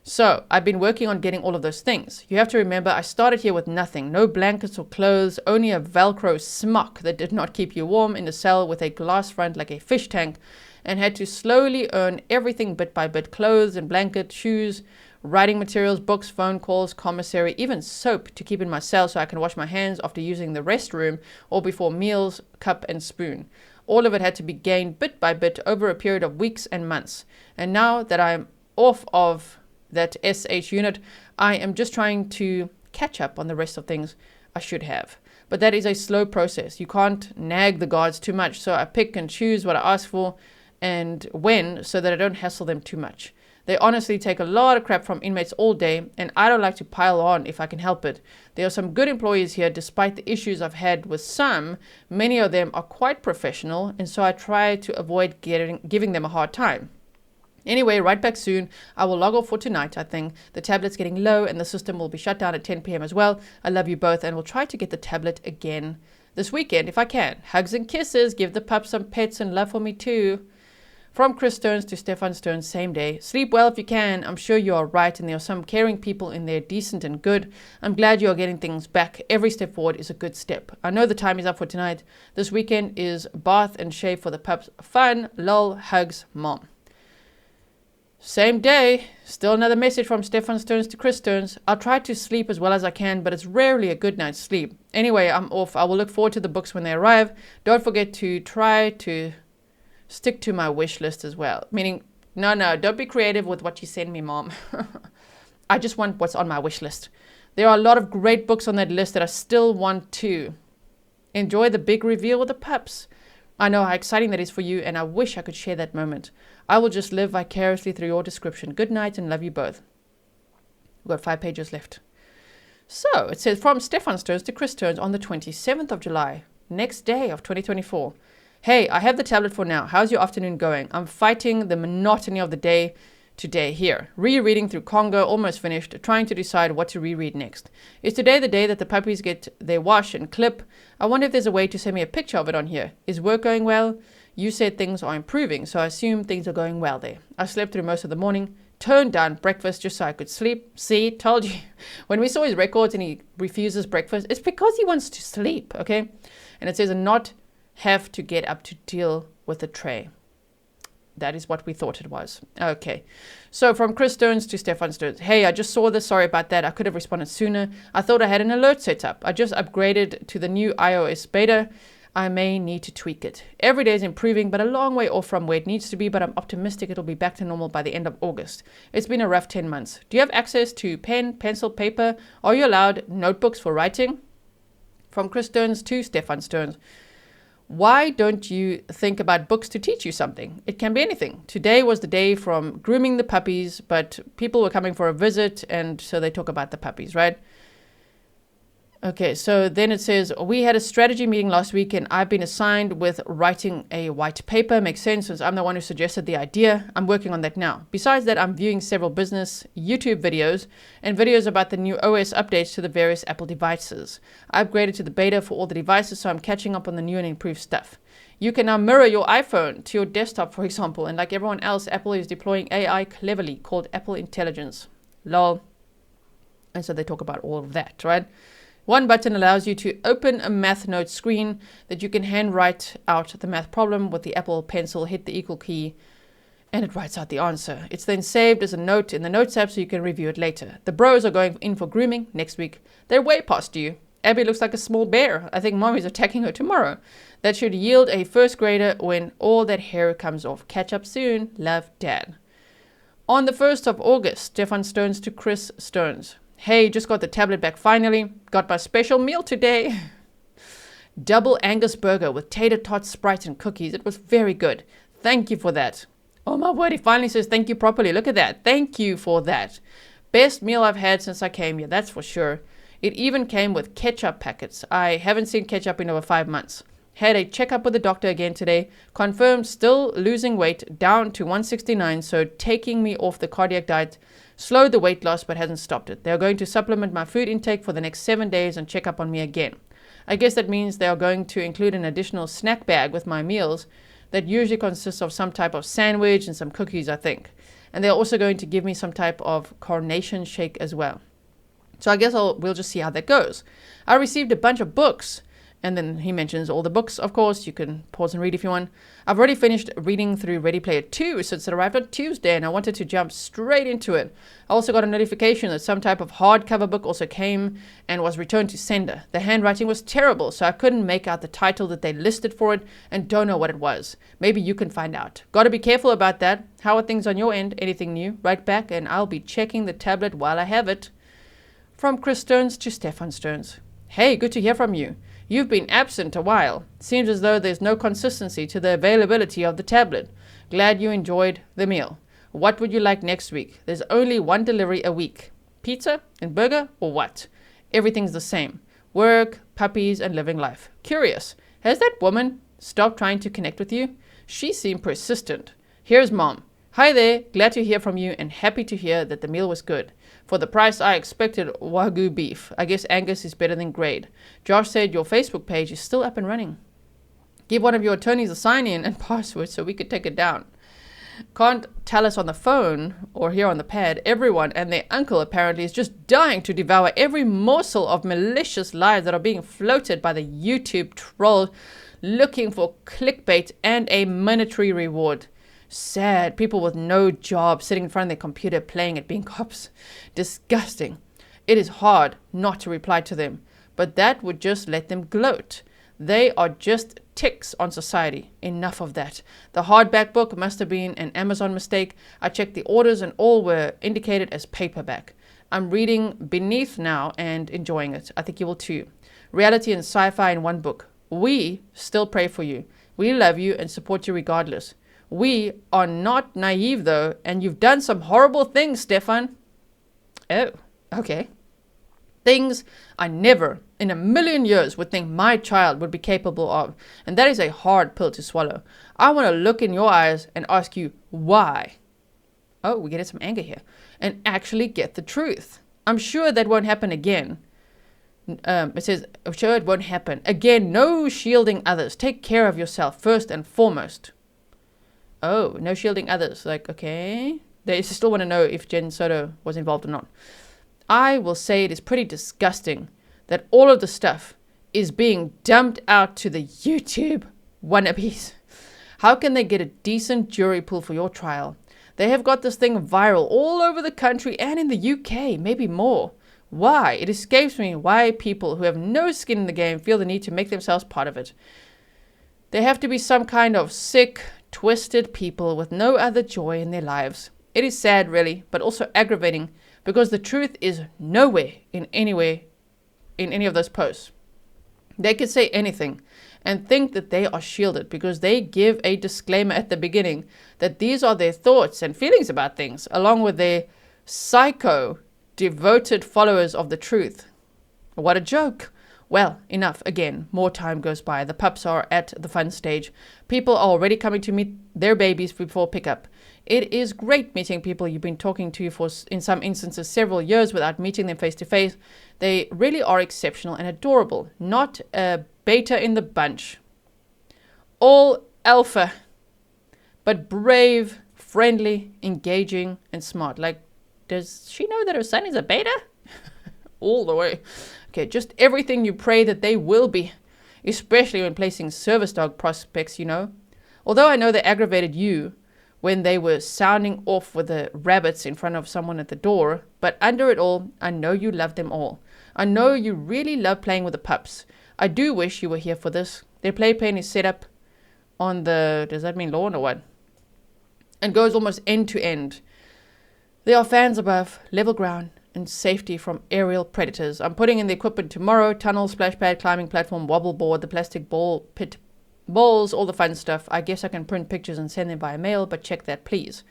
So I've been working on getting all of those things. You have to remember, I started here with nothing, no blankets or clothes, only a Velcro smock that did not keep you warm in the cell with a glass front like a fish tank, and had to slowly earn everything bit by bit: clothes and blankets, shoes, writing materials, books, phone calls, commissary, even soap to keep in my cell so I can wash my hands after using the restroom or before meals, cup and spoon. All of it had to be gained bit by bit over a period of weeks and months. And now that I'm off of that SH unit, I am just trying to catch up on the rest of things I should have. But that is a slow process. You can't nag the guards too much, so I pick and choose what I ask for and when, so that I don't hassle them too much. They honestly take a lot of crap from inmates all day, and I don't like to pile on if I can help it. There are some good employees here, despite the issues I've had with some. Many of them are quite professional, and so I try to avoid giving them a hard time. Anyway, right back soon. I will log off for tonight, I think. The tablet's getting low, and the system will be shut down at 10 p.m. as well. I love you both, and will try to get the tablet again this weekend if I can. Hugs and kisses. Give the pup some pets and love for me too. From Chris Stearns to Stefan Stearns, same day. Sleep well if you can. I'm sure you are right, and there are some caring people in there, decent and good. I'm glad you are getting things back. Every step forward is a good step. I know the time is up for tonight. This weekend is bath and shave for the pups. Fun. Lol. Hugs. Mom. Same day. Still another message from Stefan Stearns to Chris Stearns. I'll try to sleep as well as I can, but it's rarely a good night's sleep. Anyway, I'm off. I will look forward to the books when they arrive. Don't forget to try to stick to my wish list as well. Meaning, no, don't be creative with what you send me, Mom. I just want what's on my wish list. There are a lot of great books on that list that I still want to enjoy the big reveal with the pups. I know how exciting that is for you, and I wish I could share that moment. I will just live vicariously through your description. Good night and love you both. We've got 5 pages left. So it says, from Stefan Stearns to Chris Stearns on the 27th of July, next day of 2024. Hey, I have the tablet for now. How's your afternoon going? I'm fighting the monotony of the day today here. Rereading through Congo, almost finished, trying to decide what to reread next. Is today the day that the puppies get their wash and clip? I wonder if there's a way to send me a picture of it on here. Is work going well? You said things are improving, so I assume things are going well there. I slept through most of the morning, turned down breakfast just so I could sleep. See, told you. When we saw his records and he refuses breakfast, it's because he wants to sleep, okay? And it says, and not have to get up to deal with the tray. That is what we thought it was. Okay. So from Chris Stearns to Stefan Stearns. Hey, I just saw this. Sorry about that. I could have responded sooner. I thought I had an alert set up. I just upgraded to the new iOS beta. I may need to tweak it. Every day is improving, but a long way off from where it needs to be, but I'm optimistic it'll be back to normal by the end of August. It's been a rough 10 months. Do you have access to pen, pencil, paper? Are you allowed notebooks for writing? From Chris Stearns to Stefan Stearns. Why don't you think about books to teach you something? It can be anything. Today was the day from grooming the puppies, but people were coming for a visit, and so they talk about the puppies, right? Okay, so then it says, we had a strategy meeting last week and I've been assigned with writing a white paper. Makes sense since I'm the one who suggested the idea. I'm working on that now. Besides that, I'm viewing several business YouTube videos and videos about the new OS updates to the various Apple devices. I upgraded to the beta for all the devices, so I'm catching up on the new and improved stuff. You can now mirror your iPhone to your desktop, for example, and like everyone else, Apple is deploying AI cleverly called Apple Intelligence. Lol. And so they talk about all of that, right? One button allows you to open a math note screen that you can hand write out the math problem with the Apple Pencil, hit the equal key, and it writes out the answer. It's then saved as a note in the Notes app so you can review it later. The bros are going in for grooming next week. They're way past you. Abby looks like a small bear. I think mommy's attacking her tomorrow. That should yield a first grader when all that hair comes off. Catch up soon. Love, Dad. On the 1st of August, Stefan Stearns to Chris Stearns. Hey, just got the tablet back finally. Got my special meal today. Double Angus burger with tater tots, Sprite, and cookies. It was very good. Thank you for that. Oh my word, he finally says thank you properly. Look at that. Thank you for that. Best meal I've had since I came here, that's for sure. It even came with ketchup packets. I haven't seen ketchup in over 5 months. Had a checkup with the doctor again today. Confirmed still losing weight down to 169, so taking me off the cardiac diet slowed the weight loss but hasn't stopped it. They are going to supplement my food intake for the next 7 days and check up on me again. I guess that means they are going to include an additional snack bag with my meals that usually consists of some type of sandwich and some cookies, I think. And they're also going to give me some type of carnation shake as well. So I guess we'll just see how that goes. I received a bunch of books. And then he mentions all the books, of course. You can pause and read if you want. I've already finished reading through Ready Player 2 since it arrived on Tuesday, and I wanted to jump straight into it. I also got a notification that some type of hardcover book also came and was returned to sender. The handwriting was terrible, so I couldn't make out the title that they listed for it and don't know what it was. Maybe you can find out. Got to be careful about that. How are things on your end? Anything new? Write back, and I'll be checking the tablet while I have it. From Chris Stearns to Stefan Stearns. Hey, good to hear from you. You've been absent a while. Seems as though there's no consistency to the availability of the tablet. Glad you enjoyed the meal. What would you like next week? There's only one delivery a week. Pizza and burger or what? Everything's the same. Work, puppies, and living life. Curious. Has that woman stopped trying to connect with you? She seemed persistent. Here's Mom. Hi there. Glad to hear from you and happy to hear that the meal was good. For the price I expected, Wagyu beef. I guess Angus is better than grade. Josh said your Facebook page is still up and running. Give one of your attorneys a sign-in and password so we could take it down. Can't tell us on the phone or here on the pad. Everyone and their uncle apparently is just dying to devour every morsel of malicious lies that are being floated by the YouTube trolls looking for clickbait and a monetary reward. Sad. People with no job sitting in front of their computer playing at being cops. Disgusting. It is hard not to reply to them, but that would just let them gloat. They are just ticks on society. Enough of that. The hardback book must have been an Amazon mistake. I checked the orders and all were indicated as paperback. I'm reading Beneath now and enjoying it. I think you will too. Reality and sci-fi in one book. We still pray for you. We love you and support you regardless. We are not naive, though, and you've done some horrible things, Stefan. Oh, okay. Things I never in a million years would think my child would be capable of. And that is a hard pill to swallow. I want to look in your eyes and ask you why. Oh, we're getting some anger here. And actually get the truth. I'm sure that won't happen again. It says, I'm sure it won't happen. Again, no shielding others. Take care of yourself first and foremost. Oh, no shielding others. Like, okay. They still want to know if Jen Soto was involved or not. I will say it is pretty disgusting that all of the stuff is being dumped out to the YouTube wannabes. How can they get a decent jury pool for your trial? They have got this thing viral all over the country and in the UK, maybe more. Why? It escapes me why people who have no skin in the game feel the need to make themselves part of it. They have to be some kind of sick, twisted people with no other joy in their lives. It is sad, really, but also aggravating because the truth is nowhere in any of those posts. They could say anything and think that they are shielded because they give a disclaimer at the beginning that these are their thoughts and feelings about things, along with their psycho devoted followers of the truth. What a joke. Well, enough. Again, more time goes by. The pups are at the fun stage. People are already coming to meet their babies before pickup. It is great meeting people you've been talking to for, in some instances, several years without meeting them face to face. They really are exceptional and adorable. Not a beta in the bunch. All alpha, but brave, friendly, engaging, and smart. Like, does she know that her son is a beta? All the way. Okay, just everything you pray that they will be, especially when placing service dog prospects, you know. Although I know they aggravated you when they were sounding off with the rabbits in front of someone at the door, but under it all, I know you love them all. I know you really love playing with the pups. I do wish you were here for this. Their playpen is set up on the, does that mean lawn or what? And goes almost end to end. There are fans above, level ground, and safety from aerial predators. I'm putting in the equipment tomorrow. Tunnel, splash pad, climbing platform, wobble board, the plastic ball pit, balls, all the fun stuff. I guess I can print pictures and send them by mail, but check that, please.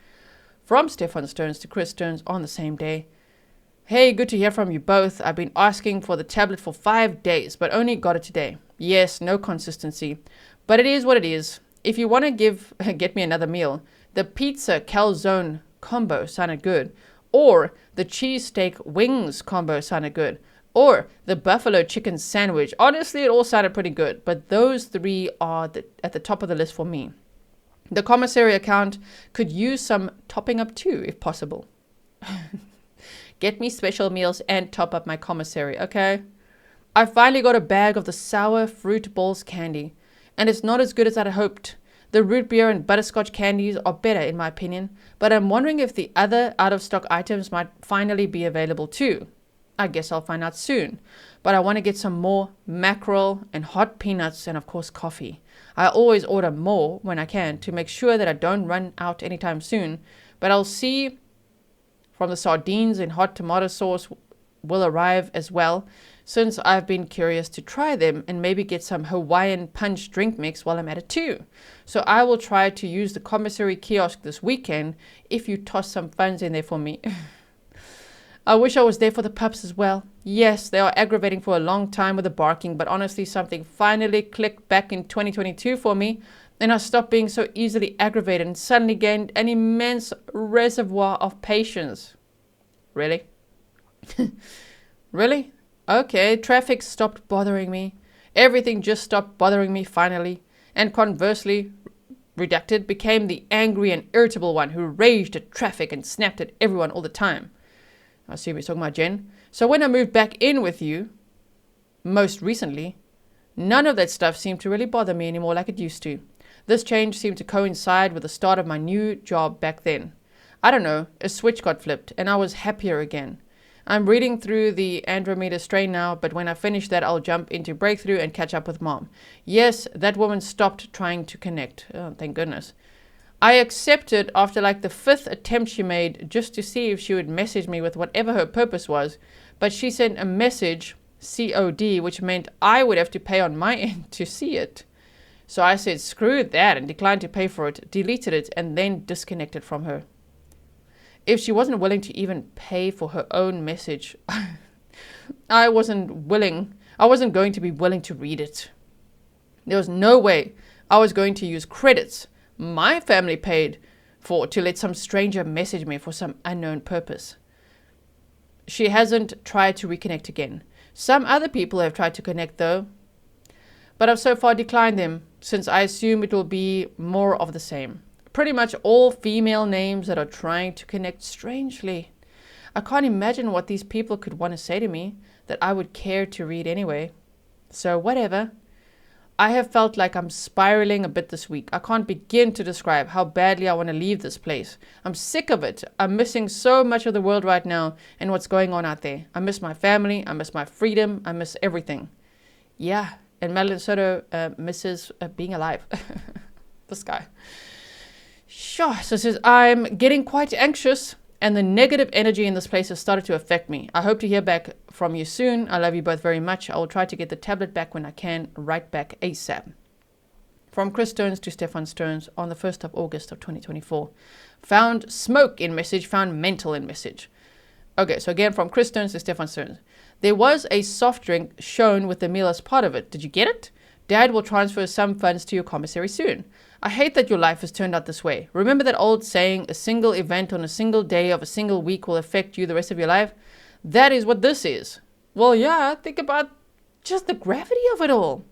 From Stefan Stearns to Chris Stearns on the same day. Hey, good to hear from you both. I've been asking for the tablet for 5 days, but only got it today. Yes, no consistency. But it is what it is. If you want to get me another meal, the pizza calzone combo sounded good. Or the cheesesteak wings combo sounded good. Or the buffalo chicken sandwich. Honestly, it all sounded pretty good. But those three are at the top of the list for me. The commissary account could use some topping up too, if possible. Get me special meals and top up my commissary, okay? I finally got a bag of the sour fruit balls candy. And it's not as good as I'd hoped. The root beer and butterscotch candies are better in my opinion, but I'm wondering if the other out-of-stock items might finally be available too. I guess I'll find out soon, but I want to get some more mackerel and hot peanuts and of course coffee. I always order more when I can to make sure that I don't run out anytime soon, but I'll see from the sardines and hot tomato sauce will arrive as well, since I've been curious to try them and maybe get some Hawaiian punch drink mix while I'm at it too. So I will try to use the commissary kiosk this weekend if you toss some funds in there for me. I wish I was there for the pups as well. Yes, they are aggravating for a long time with the barking, but honestly something finally clicked back in 2022 for me, and I stopped being so easily aggravated and suddenly gained an immense reservoir of patience. Really? Really? Okay, traffic stopped bothering me. Everything just stopped bothering me finally. And conversely, redacted, became the angry and irritable one who raged at traffic and snapped at everyone all the time. I assume you're talking about Jen. So when I moved back in with you, most recently, none of that stuff seemed to really bother me anymore like it used to. This change seemed to coincide with the start of my new job back then. I don't know, a switch got flipped and I was happier again. I'm reading through the Andromeda Strain now, but when I finish that, I'll jump into Breakthrough and catch up with Mom. Yes, that woman stopped trying to connect. Oh, thank goodness. I accepted after like the 5th attempt she made just to see if she would message me with whatever her purpose was, but she sent a message, COD, which meant I would have to pay on my end to see it. So I said, screw that, and declined to pay for it, deleted it, and then disconnected from her. If she wasn't willing to even pay for her own message, I wasn't going to be willing to read it. There was no way I was going to use credits my family paid for to let some stranger message me for some unknown purpose. She hasn't tried to reconnect again. Some other people have tried to connect though, but I've so far declined them since I assume it will be more of the same. Pretty much all female names that are trying to connect strangely. I can't imagine what these people could want to say to me that I would care to read anyway. So whatever. I have felt like I'm spiraling a bit this week. I can't begin to describe how badly I want to leave this place. I'm sick of it. I'm missing so much of the world right now and what's going on out there. I miss my family. I miss my freedom. I miss everything. Yeah, and Madeline Soto misses being alive. This guy. Sure. So it says, I'm getting quite anxious and the negative energy in this place has started to affect me. I hope to hear back from you soon. I love you both very much. I will try to get the tablet back when I can. Right back ASAP. From Chris Stearns to Stefan Stearns on the 1st of August of 2024. Found smoke in message, found mental in message. Okay, so again from Chris Stearns to Stefan Stearns. There was a soft drink shown with the meal as part of it. Did you get it? Dad will transfer some funds to your commissary soon. I hate that your life has turned out this way. Remember that old saying, a single event on a single day of a single week will affect you the rest of your life? That is what this is. Well, yeah, think about just the gravity of it all.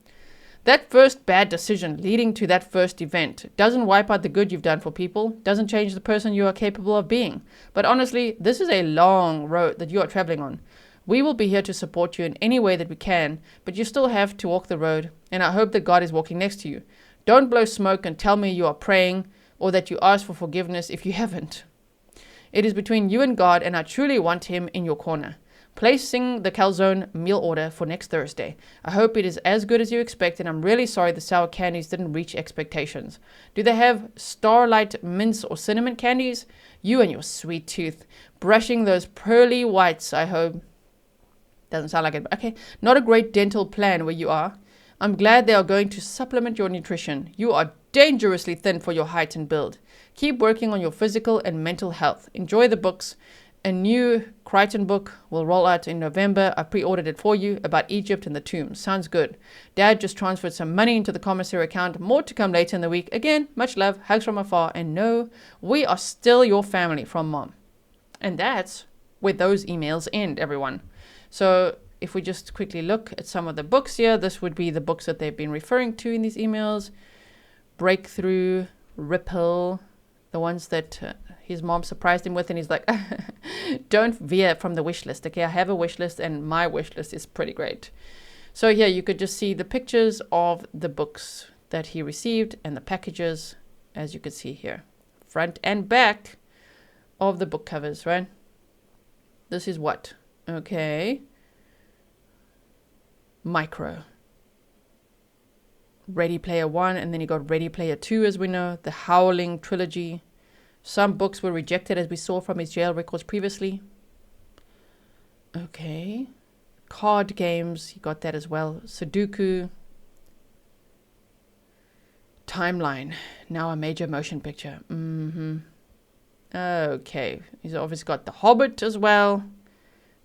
That first bad decision leading to that first event doesn't wipe out the good you've done for people, doesn't change the person you are capable of being. But honestly, this is a long road that you are traveling on. We will be here to support you in any way that we can, but you still have to walk the road, and I hope that God is walking next to you. Don't blow smoke and tell me you are praying or that you ask for forgiveness if you haven't. It is between you and God, and I truly want Him in your corner. Placing the calzone meal order for next Thursday. I hope it is as good as you expect, and I'm really sorry the sour candies didn't reach expectations. Do they have Starlight mince or cinnamon candies? You and your sweet tooth. Brushing those pearly whites, I hope. Doesn't sound like it, but okay. Not a great dental plan where you are. I'm glad they are going to supplement your nutrition. You are dangerously thin for your height and build. Keep working on your physical and mental health. Enjoy the books. A new Crichton book will roll out in November. I pre-ordered it for you about Egypt and the tombs. Sounds good. Dad just transferred some money into the commissary account. More to come later in the week. Again, much love, hugs from afar, and no, we are still your family from Mom. And that's where those emails end, everyone. So if we just quickly look at some of the books here, this would be the books that they've been referring to in these emails. Breakthrough, Ripple, the ones that his mom surprised him with, and he's like, don't veer from the wish list. Okay, I have a wish list and my wish list is pretty great. So here you could just see the pictures of the books that he received and the packages, as you could see here. Front and back of the book covers, right? This is what? Okay. Micro. Ready Player 1, and then you got Ready Player 2, as we know, the Howling trilogy. Some books were rejected, as we saw from his jail records previously. Okay. Card games, you got that as well. Sudoku. Timeline, now a major motion picture. Okay, he's obviously got The Hobbit as well.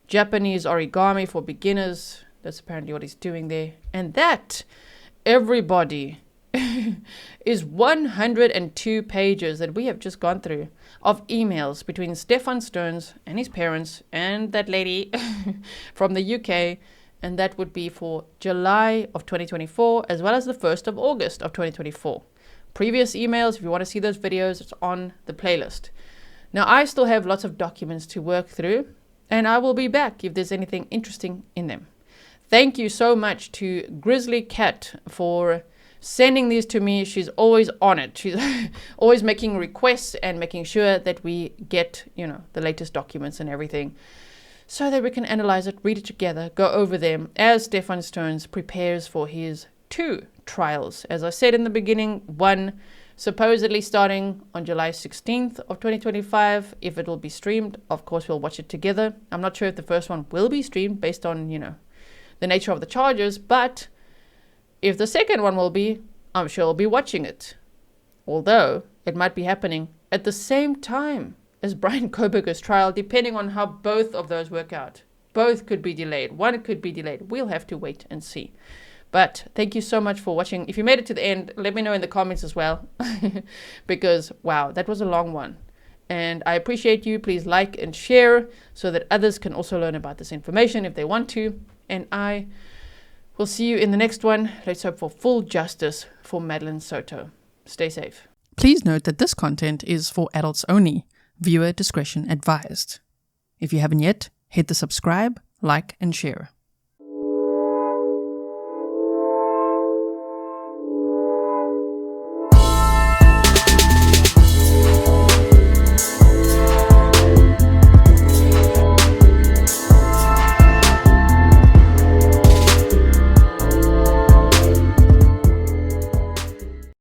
Japanese origami for beginners. That's apparently what he's doing there. And that, everybody, is 102 pages that we have just gone through of emails between Stefan Stearns and his parents and that lady from the UK. And that would be for July of 2024, as well as the 1st of August of 2024. Previous emails, if you want to see those videos, it's on the playlist. Now, I still have lots of documents to work through, and I will be back if there's anything interesting in them. Thank you so much to Grizzly Cat for sending these to me. She's always on it. She's always making requests and making sure that we get, the latest documents and everything so that we can analyze it, read it together, go over them as Stefan Stearns prepares for his 2 trials. As I said in the beginning, one supposedly starting on July 16th of 2025. If it will be streamed, of course, we'll watch it together. I'm not sure if the first one will be streamed based on, the nature of the charges, but if the second one will be, I'm sure I'll be watching it. Although it might be happening at the same time as Brian Koberger's trial, depending on how both of those work out. Both could be delayed. One could be delayed. We'll have to wait and see. But thank you so much for watching. If you made it to the end, let me know in the comments as well. Because, wow, that was a long one. And I appreciate you. Please like and share so that others can also learn about this information if they want to. And I will see you in the next one. Let's hope for full justice for Madeline Soto. Stay safe. Please note that this content is for adults only. Viewer discretion advised. If you haven't yet, hit the subscribe, like, and share.